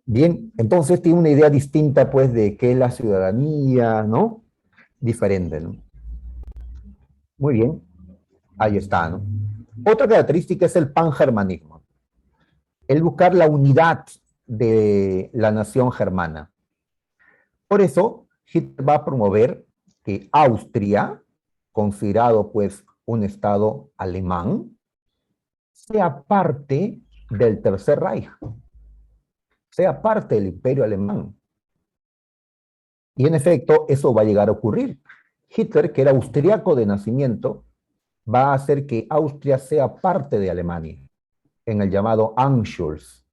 Bien, entonces tiene una idea distinta, pues, de qué es la ciudadanía, ¿no? Diferente, ¿no? Muy bien, ahí está, ¿no? Otra característica es el pangermanismo, el buscar la unidad de la nación germana. Por eso, Hitler va a promover que Austria, considerado, pues, un estado alemán, sea parte del Tercer Reich, sea parte del Imperio Alemán. Y en efecto, eso va a llegar a ocurrir. Hitler, que era austriaco de nacimiento, va a hacer que Austria sea parte de Alemania, en el llamado Anschluss.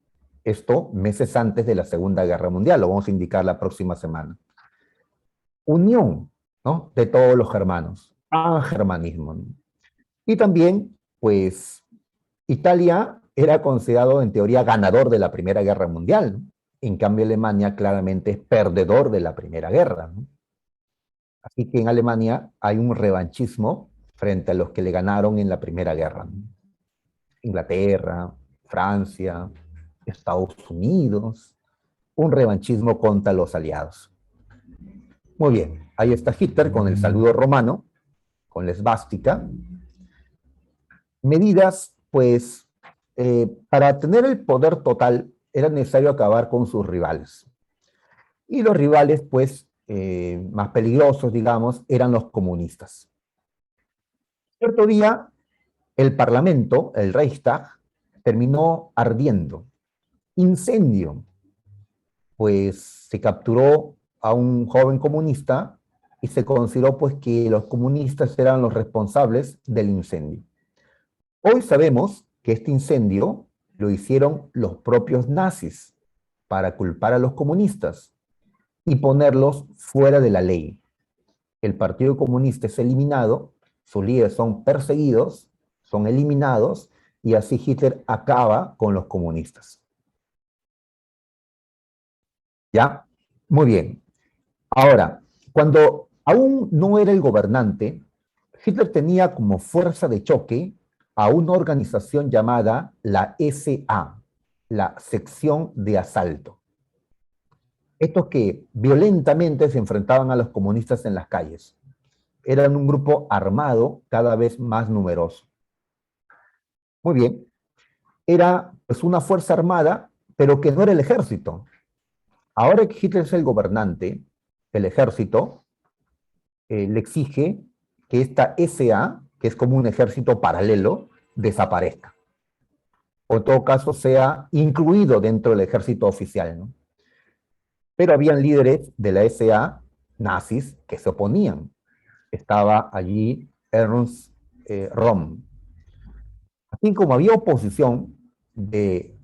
Esto meses antes de la Segunda Guerra Mundial, lo vamos a indicar la próxima semana. Unión, ¿no?, de todos los germanos, pangermanismo, ¿no? Y también, pues, Italia era considerado en teoría ganador de la Primera Guerra Mundial, ¿no? En cambio, Alemania claramente es perdedor de la Primera Guerra, ¿no? Así que en Alemania hay un revanchismo frente a los que le ganaron en la Primera Guerra, ¿no? Inglaterra, Francia, Estados Unidos, un revanchismo contra los aliados. Muy bien, ahí está Hitler con el saludo romano, con la esvástica. Medidas, pues, para tener el poder total era necesario acabar con sus rivales. Y los rivales, pues, más peligrosos, digamos, eran los comunistas. Cierto día, el Parlamento, el Reichstag, terminó ardiendo. Incendio, pues se capturó a un joven comunista y se consideró pues que los comunistas eran los responsables del incendio. Hoy sabemos que este incendio lo hicieron los propios nazis para culpar a los comunistas y ponerlos fuera de la ley. El Partido Comunista es eliminado, sus líderes son perseguidos, son eliminados, y así Hitler acaba con los comunistas. ¿Ya? Muy bien. Ahora, cuando aún no era el gobernante, Hitler tenía como fuerza de choque a una organización llamada la SA, la Sección de Asalto. Estos que violentamente se enfrentaban a los comunistas en las calles. Eran un grupo armado cada vez más numeroso. Muy bien, era pues una fuerza armada, pero que no era el ejército. Ahora que Hitler es el gobernante, el ejército le exige que esta SA, que es como un ejército paralelo, desaparezca. O en todo caso sea incluido dentro del ejército oficial, ¿no? Pero habían líderes de la SA nazis que se oponían. Estaba allí Ernst Röhm. Así como había oposición de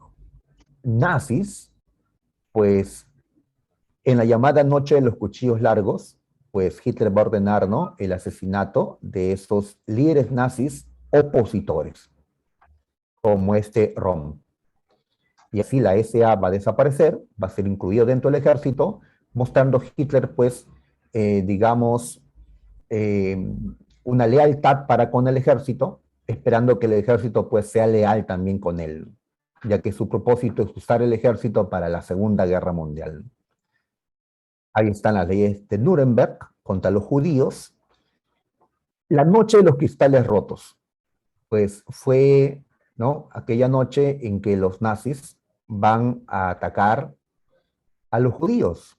nazis, pues en la llamada Noche de los Cuchillos Largos, pues Hitler va a ordenar, ¿no?, el asesinato de esos líderes nazis opositores, como este Röhm. Y así la SA va a desaparecer, va a ser incluido dentro del ejército, mostrando Hitler, pues, digamos, eh, una lealtad para con el ejército, esperando que el ejército, pues, sea leal también con él, ya que su propósito es usar el ejército para la Segunda Guerra Mundial. Ahí están las leyes de Nuremberg contra los judíos. La noche de los cristales rotos, pues fue, ¿no?, aquella noche en que los nazis van a atacar a los judíos,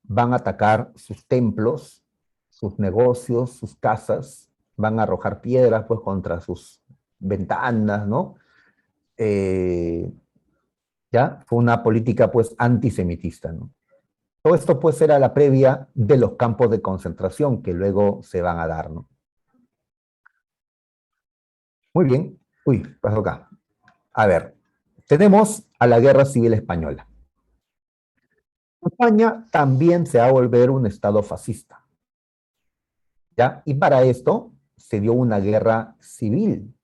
van a atacar sus templos, sus negocios, sus casas, van a arrojar piedras pues contra sus ventanas, ¿no? ¿Ya? Fue una política pues antisemitista, ¿no? Todo esto pues era la previa de los campos de concentración que luego se van a dar, ¿no? Muy bien. Uy, pasó acá. A ver, tenemos a la Guerra Civil Española. España también se va a volver un estado fascista, ¿ya? Y para esto se dio una guerra civil,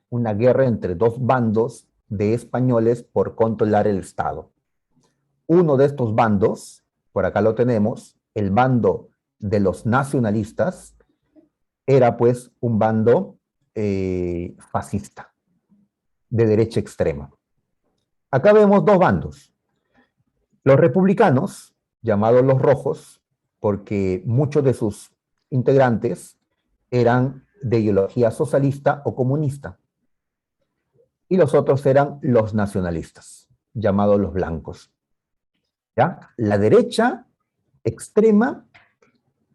una guerra entre dos bandos de españoles por controlar el Estado. Uno de estos bandos, por acá lo tenemos, el bando de los nacionalistas, era pues un bando fascista, de derecha extrema. Acá vemos dos bandos. Los republicanos, llamados los rojos, porque muchos de sus integrantes eran de ideología socialista o comunista. Y los otros eran los nacionalistas, llamados los blancos. ¿Ya? La derecha extrema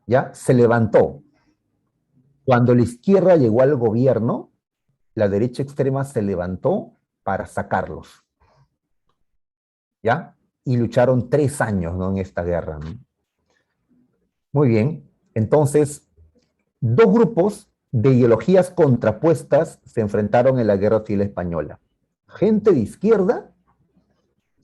ya se levantó. Cuando la izquierda llegó al gobierno, la derecha extrema se levantó para sacarlos. ¿Ya? Y lucharon 3 años, ¿no?, en esta guerra, ¿no? Muy bien. Entonces, dos grupos de ideologías contrapuestas se enfrentaron en la Guerra Civil Española. Gente de izquierda,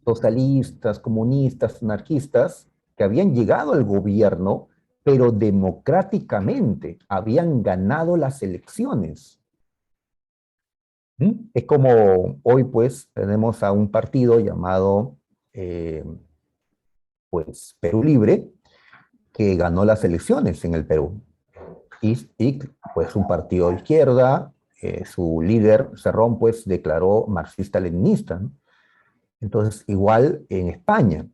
socialistas, comunistas, anarquistas, que habían llegado al gobierno, pero democráticamente habían ganado las elecciones. ¿Mm? Es como hoy, pues, tenemos a un partido llamado, eh, pues, Perú Libre, que ganó las elecciones en el Perú. Y pues, un partido de izquierda, su líder, Cerrón, pues, declaró marxista-leninista, ¿no? Entonces, igual en España.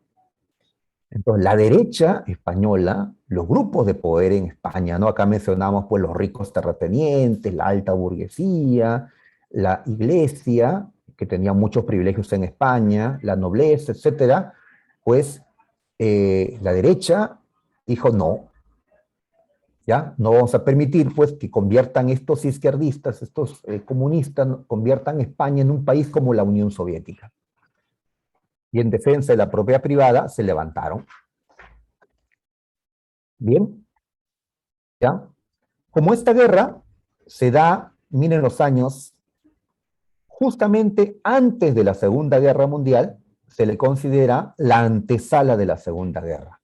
Entonces, la derecha española, los grupos de poder en España, ¿no? Acá mencionamos pues los ricos terratenientes, la alta burguesía, la iglesia, que tenía muchos privilegios en España, la nobleza, etcétera, pues la derecha dijo no, ¿ya? No vamos a permitir pues que conviertan estos izquierdistas, estos comunistas, ¿no? Conviertan España en un país como la Unión Soviética. Y en defensa de la propiedad privada se levantaron. Bien, ¿ya? Como esta guerra se da, miren los años, justamente antes de la Segunda Guerra Mundial, se le considera la antesala de la Segunda Guerra.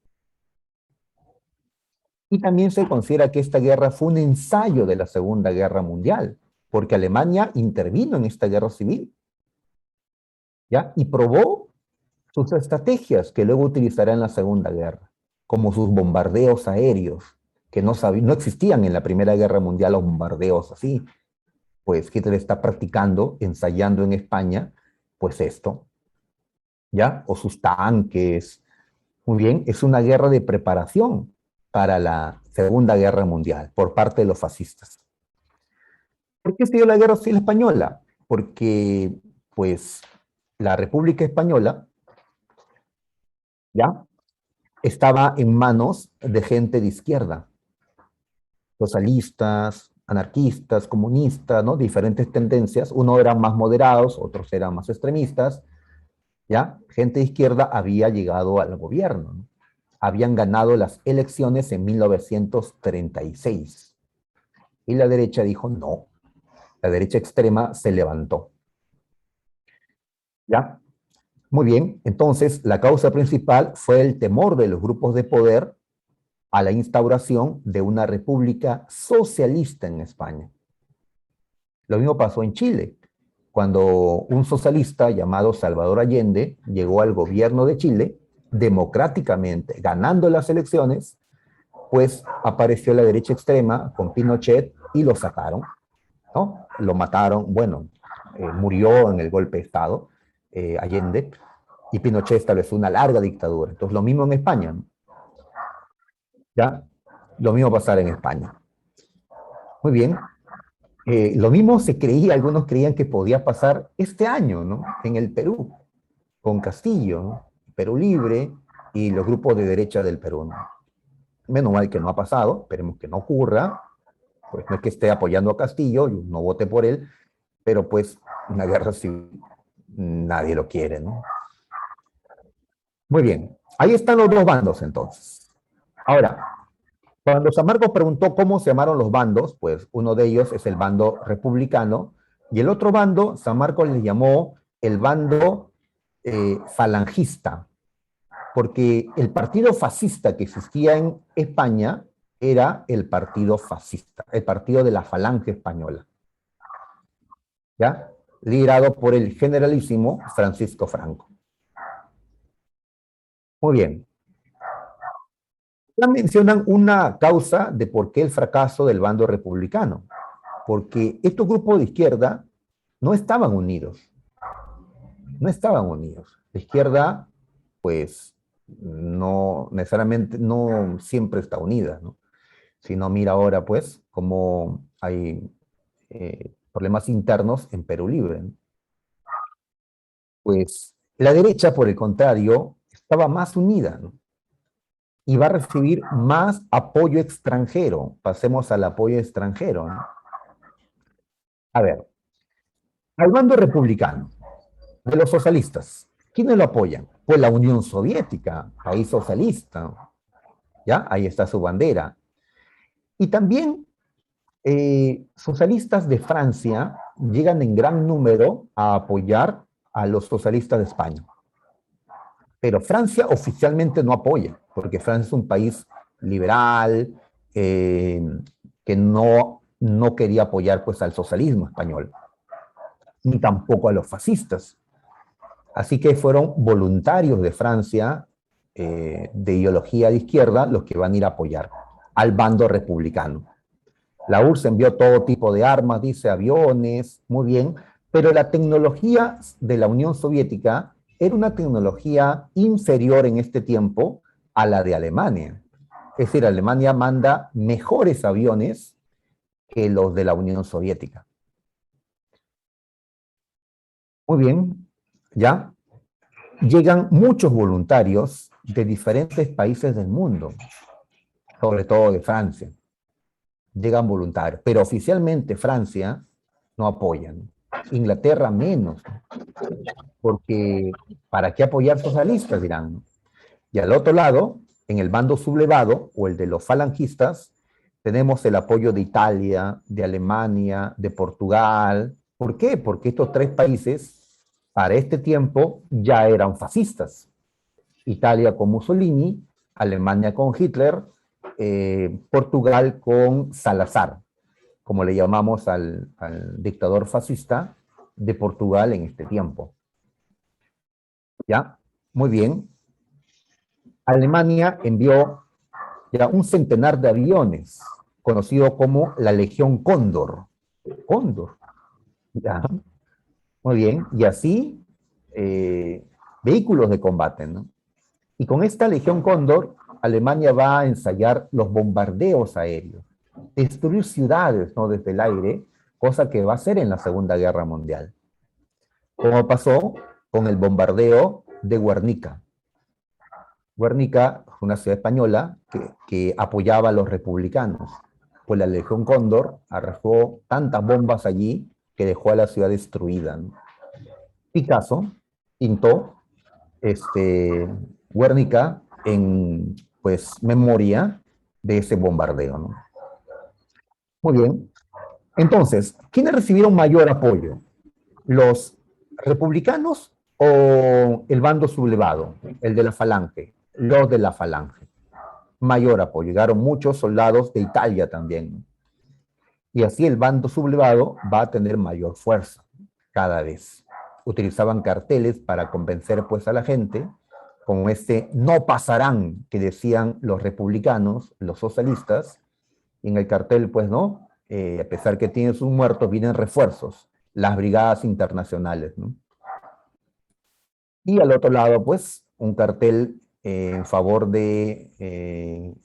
Y también se considera que esta guerra fue un ensayo de la Segunda Guerra Mundial, porque Alemania intervino en esta guerra civil, ¿ya? Y probó sus estrategias que luego utilizará en la Segunda Guerra, como sus bombardeos aéreos, que no existían en la Primera Guerra Mundial los bombardeos así. Pues Hitler está practicando, ensayando en España, pues esto, ¿ya? O sus tanques. Muy bien, es una guerra de preparación para la Segunda Guerra Mundial por parte de los fascistas. ¿Por qué se dio la Guerra Civil Española? Porque, pues, la República Española, ¿ya? Estaba en manos de gente de izquierda, socialistas, anarquistas, comunistas, ¿no? Diferentes tendencias. Unos eran más moderados, otros eran más extremistas, ¿ya? Gente de izquierda había llegado al gobierno, ¿no? Habían ganado las elecciones en 1936. Y la derecha dijo no. La derecha extrema se levantó, ¿ya? Muy bien, entonces la causa principal fue el temor de los grupos de poder a la instauración de una república socialista en España. Lo mismo pasó en Chile, cuando un socialista llamado Salvador Allende llegó al gobierno de Chile democráticamente, ganando las elecciones, pues apareció la derecha extrema con Pinochet y lo sacaron, ¿no? Lo mataron, bueno, murió en el golpe de Estado, Allende, y Pinochet estableció una larga dictadura. Entonces, lo mismo en España, ¿no? ¿Ya? Lo mismo pasará en España. Muy bien, lo mismo se creía, algunos creían que podía pasar este año, ¿no? En el Perú, con Castillo, ¿no? Perú Libre y los grupos de derecha del Perú, ¿no? Menos mal que no ha pasado, esperemos que no ocurra, pues no es que esté apoyando a Castillo, yo no voté por él, pero pues una guerra civil nadie lo quiere, ¿no? Muy bien, ahí están los dos bandos entonces. Ahora, cuando San Marcos preguntó cómo se llamaron los bandos, pues uno de ellos es el bando republicano, y el otro bando, San Marcos le llamó el bando falangista, porque el partido fascista que existía en España era el partido fascista, el partido de la Falange Española, ¿ya? Liderado por el generalísimo Francisco Franco. Muy bien. Ya mencionan una causa de por qué el fracaso del bando republicano, porque estos grupos de izquierda no estaban unidos, no estaban unidos. La izquierda, pues, no necesariamente, no siempre está unida, ¿no? Si no, mira ahora, pues, cómo hay problemas internos en Perú Libre, ¿no? Pues la derecha, por el contrario, estaba más unida, ¿no? Y va a recibir más apoyo extranjero. Pasemos al apoyo extranjero, ¿no? A ver, al bando republicano, de los socialistas, ¿quiénes lo apoyan? Pues la Unión Soviética, país socialista, ¿ya? Ahí está su bandera. Y también socialistas de Francia llegan en gran número a apoyar a los socialistas de España. Pero Francia oficialmente no apoya, porque Francia es un país liberal, que no quería apoyar pues al socialismo español. ni tampoco a los fascistas. Así que fueron voluntarios de Francia, de ideología de izquierda, los que van a ir a apoyar al bando republicano. La URSS envió todo tipo de armas, dice, aviones, muy bien, pero la tecnología de la Unión Soviética era una tecnología inferior en este tiempo a la de Alemania. Es decir, Alemania manda mejores aviones que los de la Unión Soviética. Muy bien, ¿ya? Llegan muchos voluntarios de diferentes países del mundo, sobre todo de Francia. Llegan voluntarios, pero oficialmente Francia no apoyan. Inglaterra menos, porque ¿para qué apoyar socialistas? Dirán. Y al otro lado, en el bando sublevado, o el de los falangistas, tenemos el apoyo de Italia, de Alemania, de Portugal. ¿Por qué? Porque estos tres países, para este tiempo, ya eran fascistas. Italia con Mussolini, Alemania con Hitler, Portugal con Salazar, como le llamamos al dictador fascista de Portugal en este tiempo. ¿Ya? Muy bien. Alemania envió ya un centenar de aviones, conocido como la Legión Cóndor. Cóndor. ¿Ya? Muy bien. Y así, vehículos de combate, ¿no? Y con esta Legión Cóndor, Alemania va a ensayar los bombardeos aéreos, destruir ciudades, ¿no?, desde el aire, cosa que va a hacer en la Segunda Guerra Mundial. Como pasó con el bombardeo de Guernica. Guernica es una ciudad española que apoyaba a los republicanos. Pues la Legión Cóndor arrojó tantas bombas allí que dejó a la ciudad destruida, ¿no? Picasso pintó Guernica en, pues, memoria de ese bombardeo, ¿no? Muy bien. Entonces, ¿quiénes recibieron mayor apoyo? ¿Los republicanos o el bando sublevado, el de la falange? Los de la falange. Mayor apoyo. Llegaron muchos soldados de Italia también, ¿no? Y así el bando sublevado va a tener mayor fuerza cada vez. Utilizaban carteles para convencer pues a la gente, como este no pasarán que decían los republicanos, los socialistas, y en el cartel pues no, a pesar que tienen sus muertos, vienen refuerzos, las brigadas internacionales, ¿no? Y al otro lado pues un cartel en favor de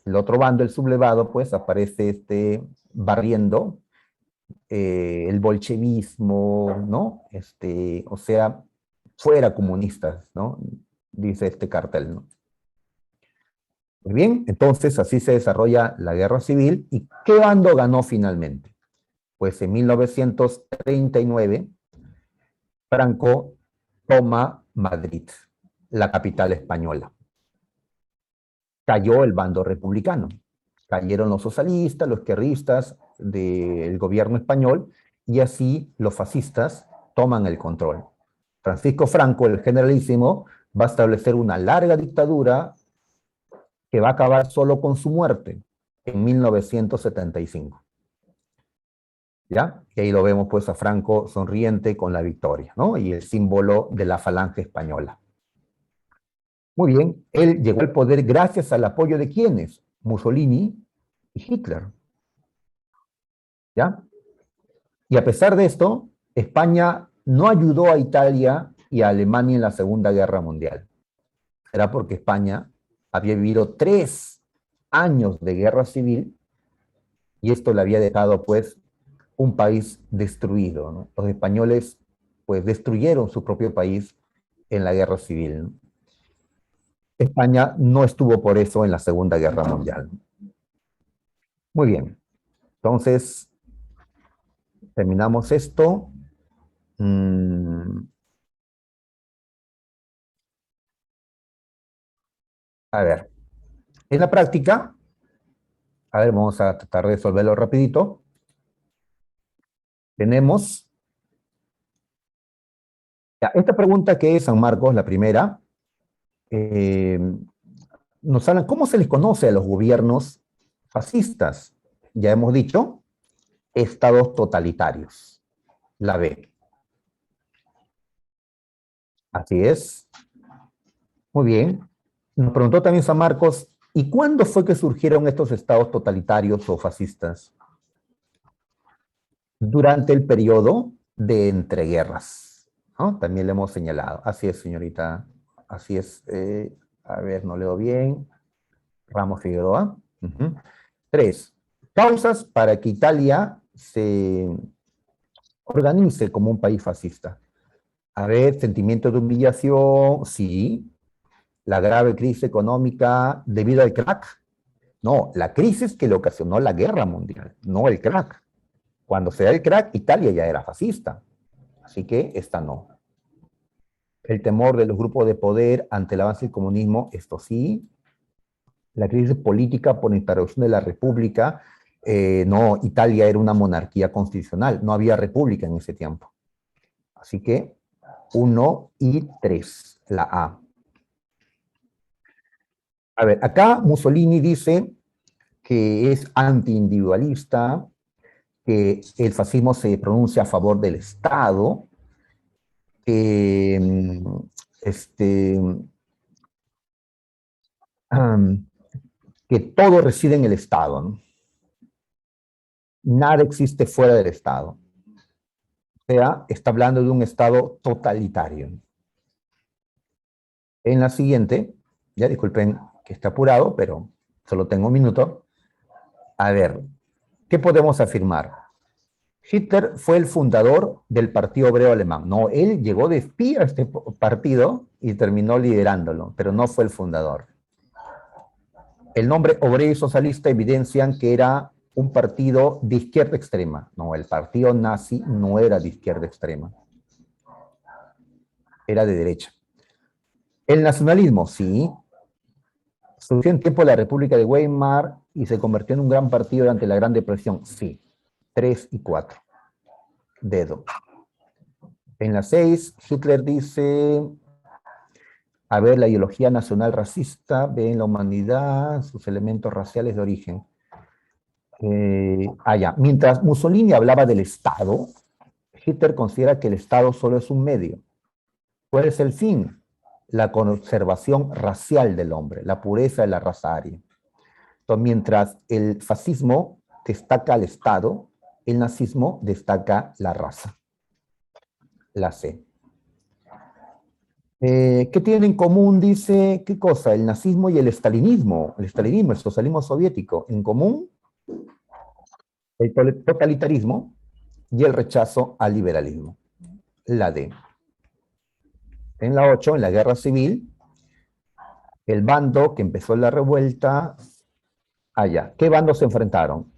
el otro bando, el sublevado, pues aparece barriendo el bolchevismo, ¿no? O sea, fuera comunistas, ¿no? Dice este cartel, ¿no? Muy bien, entonces así se desarrolla la guerra civil. ¿Y qué bando ganó finalmente? Pues en 1939, Franco toma Madrid, la capital española. Cayó el bando republicano. Cayeron los socialistas, los guerristas del gobierno español, y así los fascistas toman el control. Francisco Franco, el generalísimo, va a establecer una larga dictadura que va a acabar solo con su muerte en 1975. ¿Ya? Y ahí lo vemos pues a Franco sonriente con la victoria, ¿no? Y el símbolo de la falange española. Muy bien, él llegó al poder gracias al apoyo de ¿quiénes? Mussolini y Hitler. ¿Ya? Y a pesar de esto, España no ayudó a Italia y a Alemania en la Segunda Guerra Mundial. Era porque España había vivido 3 años de guerra civil y esto le había dejado pues un país destruido, ¿no? Los españoles pues destruyeron su propio país en la guerra civil, ¿no? España no estuvo por eso en la Segunda Guerra Mundial. Muy bien, entonces terminamos esto. A ver, en la práctica, a ver, vamos a tratar de resolverlo rapidito. Tenemos ya, esta pregunta que es San Marcos, la primera, eh, nos hablan cómo se les conoce a los gobiernos fascistas. Ya hemos dicho, estados totalitarios, la B. Así es. Muy bien. Nos preguntó también San Marcos, ¿y cuándo fue que surgieron estos estados totalitarios o fascistas? Durante el periodo de entreguerras, ¿no? También le hemos señalado. Así es, señorita. Así es. A ver, no leo bien. Ramos Figueroa. Ujú. 3. Causas para que Italia se organice como un país fascista. A ver, sentimiento de humillación, sí. La grave crisis económica debido al crack. No, la crisis que le ocasionó la guerra mundial, no el crack. Cuando se da el crack, Italia ya era fascista. Así que esta no. El temor de los grupos de poder ante el avance del comunismo, esto sí. La crisis política por interrupción de la República, no, Italia era una monarquía constitucional, no había república en ese tiempo. Así que 1 y 3, la A. A ver, acá Mussolini dice que es antiindividualista, que el fascismo se pronuncia a favor del Estado, que, este, que todo reside en el Estado, ¿no? Nada existe fuera del Estado. O sea, está hablando de un Estado totalitario. En la siguiente, ya disculpen que esté apurado, pero solo tengo un minuto. A ver, ¿qué podemos afirmar? Hitler fue el fundador del Partido Obrero Alemán. No, él llegó de espía a este partido y terminó liderándolo, pero no fue el fundador. El nombre obrero y socialista evidencian que era un partido de izquierda extrema. No, el partido nazi no era de izquierda extrema, era de derecha. El nacionalismo, sí, surgió en tiempo de la República de Weimar y se convirtió en un gran partido durante la Gran Depresión, sí. 3 y 4. Dedo. En la 6, Hitler dice, a ver, la ideología nacional racista ve en la humanidad sus elementos raciales de origen. Ya. Mientras Mussolini hablaba del Estado, Hitler considera que el Estado solo es un medio. ¿Cuál es el fin? La conservación racial del hombre, la pureza de la raza aria. Entonces, mientras el fascismo destaca al Estado, el nazismo destaca la raza. La C. ¿Qué tienen en común? Dice, ¿qué cosa? El nazismo y el estalinismo, el socialismo soviético. En común, el totalitarismo y el rechazo al liberalismo. La D. En la 8, en la guerra civil, el bando que empezó la revuelta, allá. ¿Qué bandos se enfrentaron?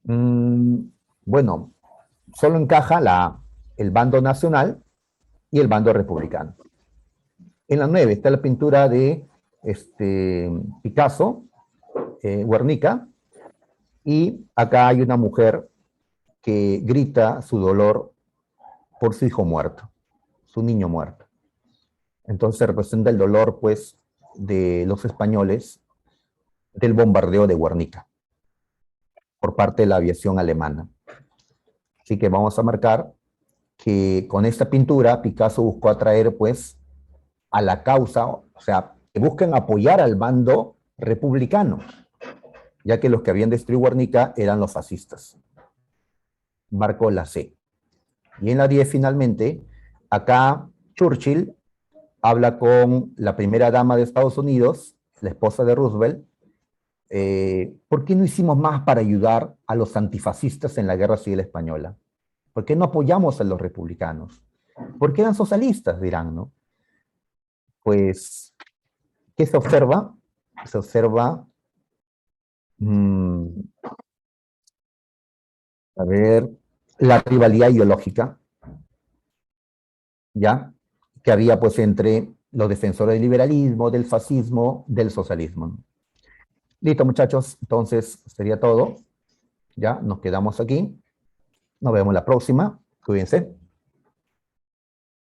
Bueno, solo encaja el bando nacional y el bando republicano. En la 9 está la pintura de Picasso, Guernica, y acá hay una mujer que grita su dolor por su hijo muerto, su niño muerto. Entonces representa el dolor, pues, de los españoles del bombardeo de Guernica por parte de la aviación alemana. Así que vamos a marcar que con esta pintura Picasso buscó atraer, pues, a la causa, o sea, que busquen apoyar al bando republicano, ya que los que habían destruido Guernica eran los fascistas. Marcó la C. Y en la 10, finalmente, acá Churchill habla con la primera dama de Estados Unidos, la esposa de Roosevelt. ¿Por qué no hicimos más para ayudar a los antifascistas en la Guerra Civil Española? ¿Por qué no apoyamos a los republicanos? Porque eran socialistas, dirán, ¿no? Pues, ¿qué se observa? Se observa, a ver, la rivalidad ideológica, ¿ya? Que había, pues, entre los defensores del liberalismo, del fascismo, del socialismo. Listo, muchachos, entonces sería todo. Ya, nos quedamos aquí. Nos vemos la próxima. Cuídense.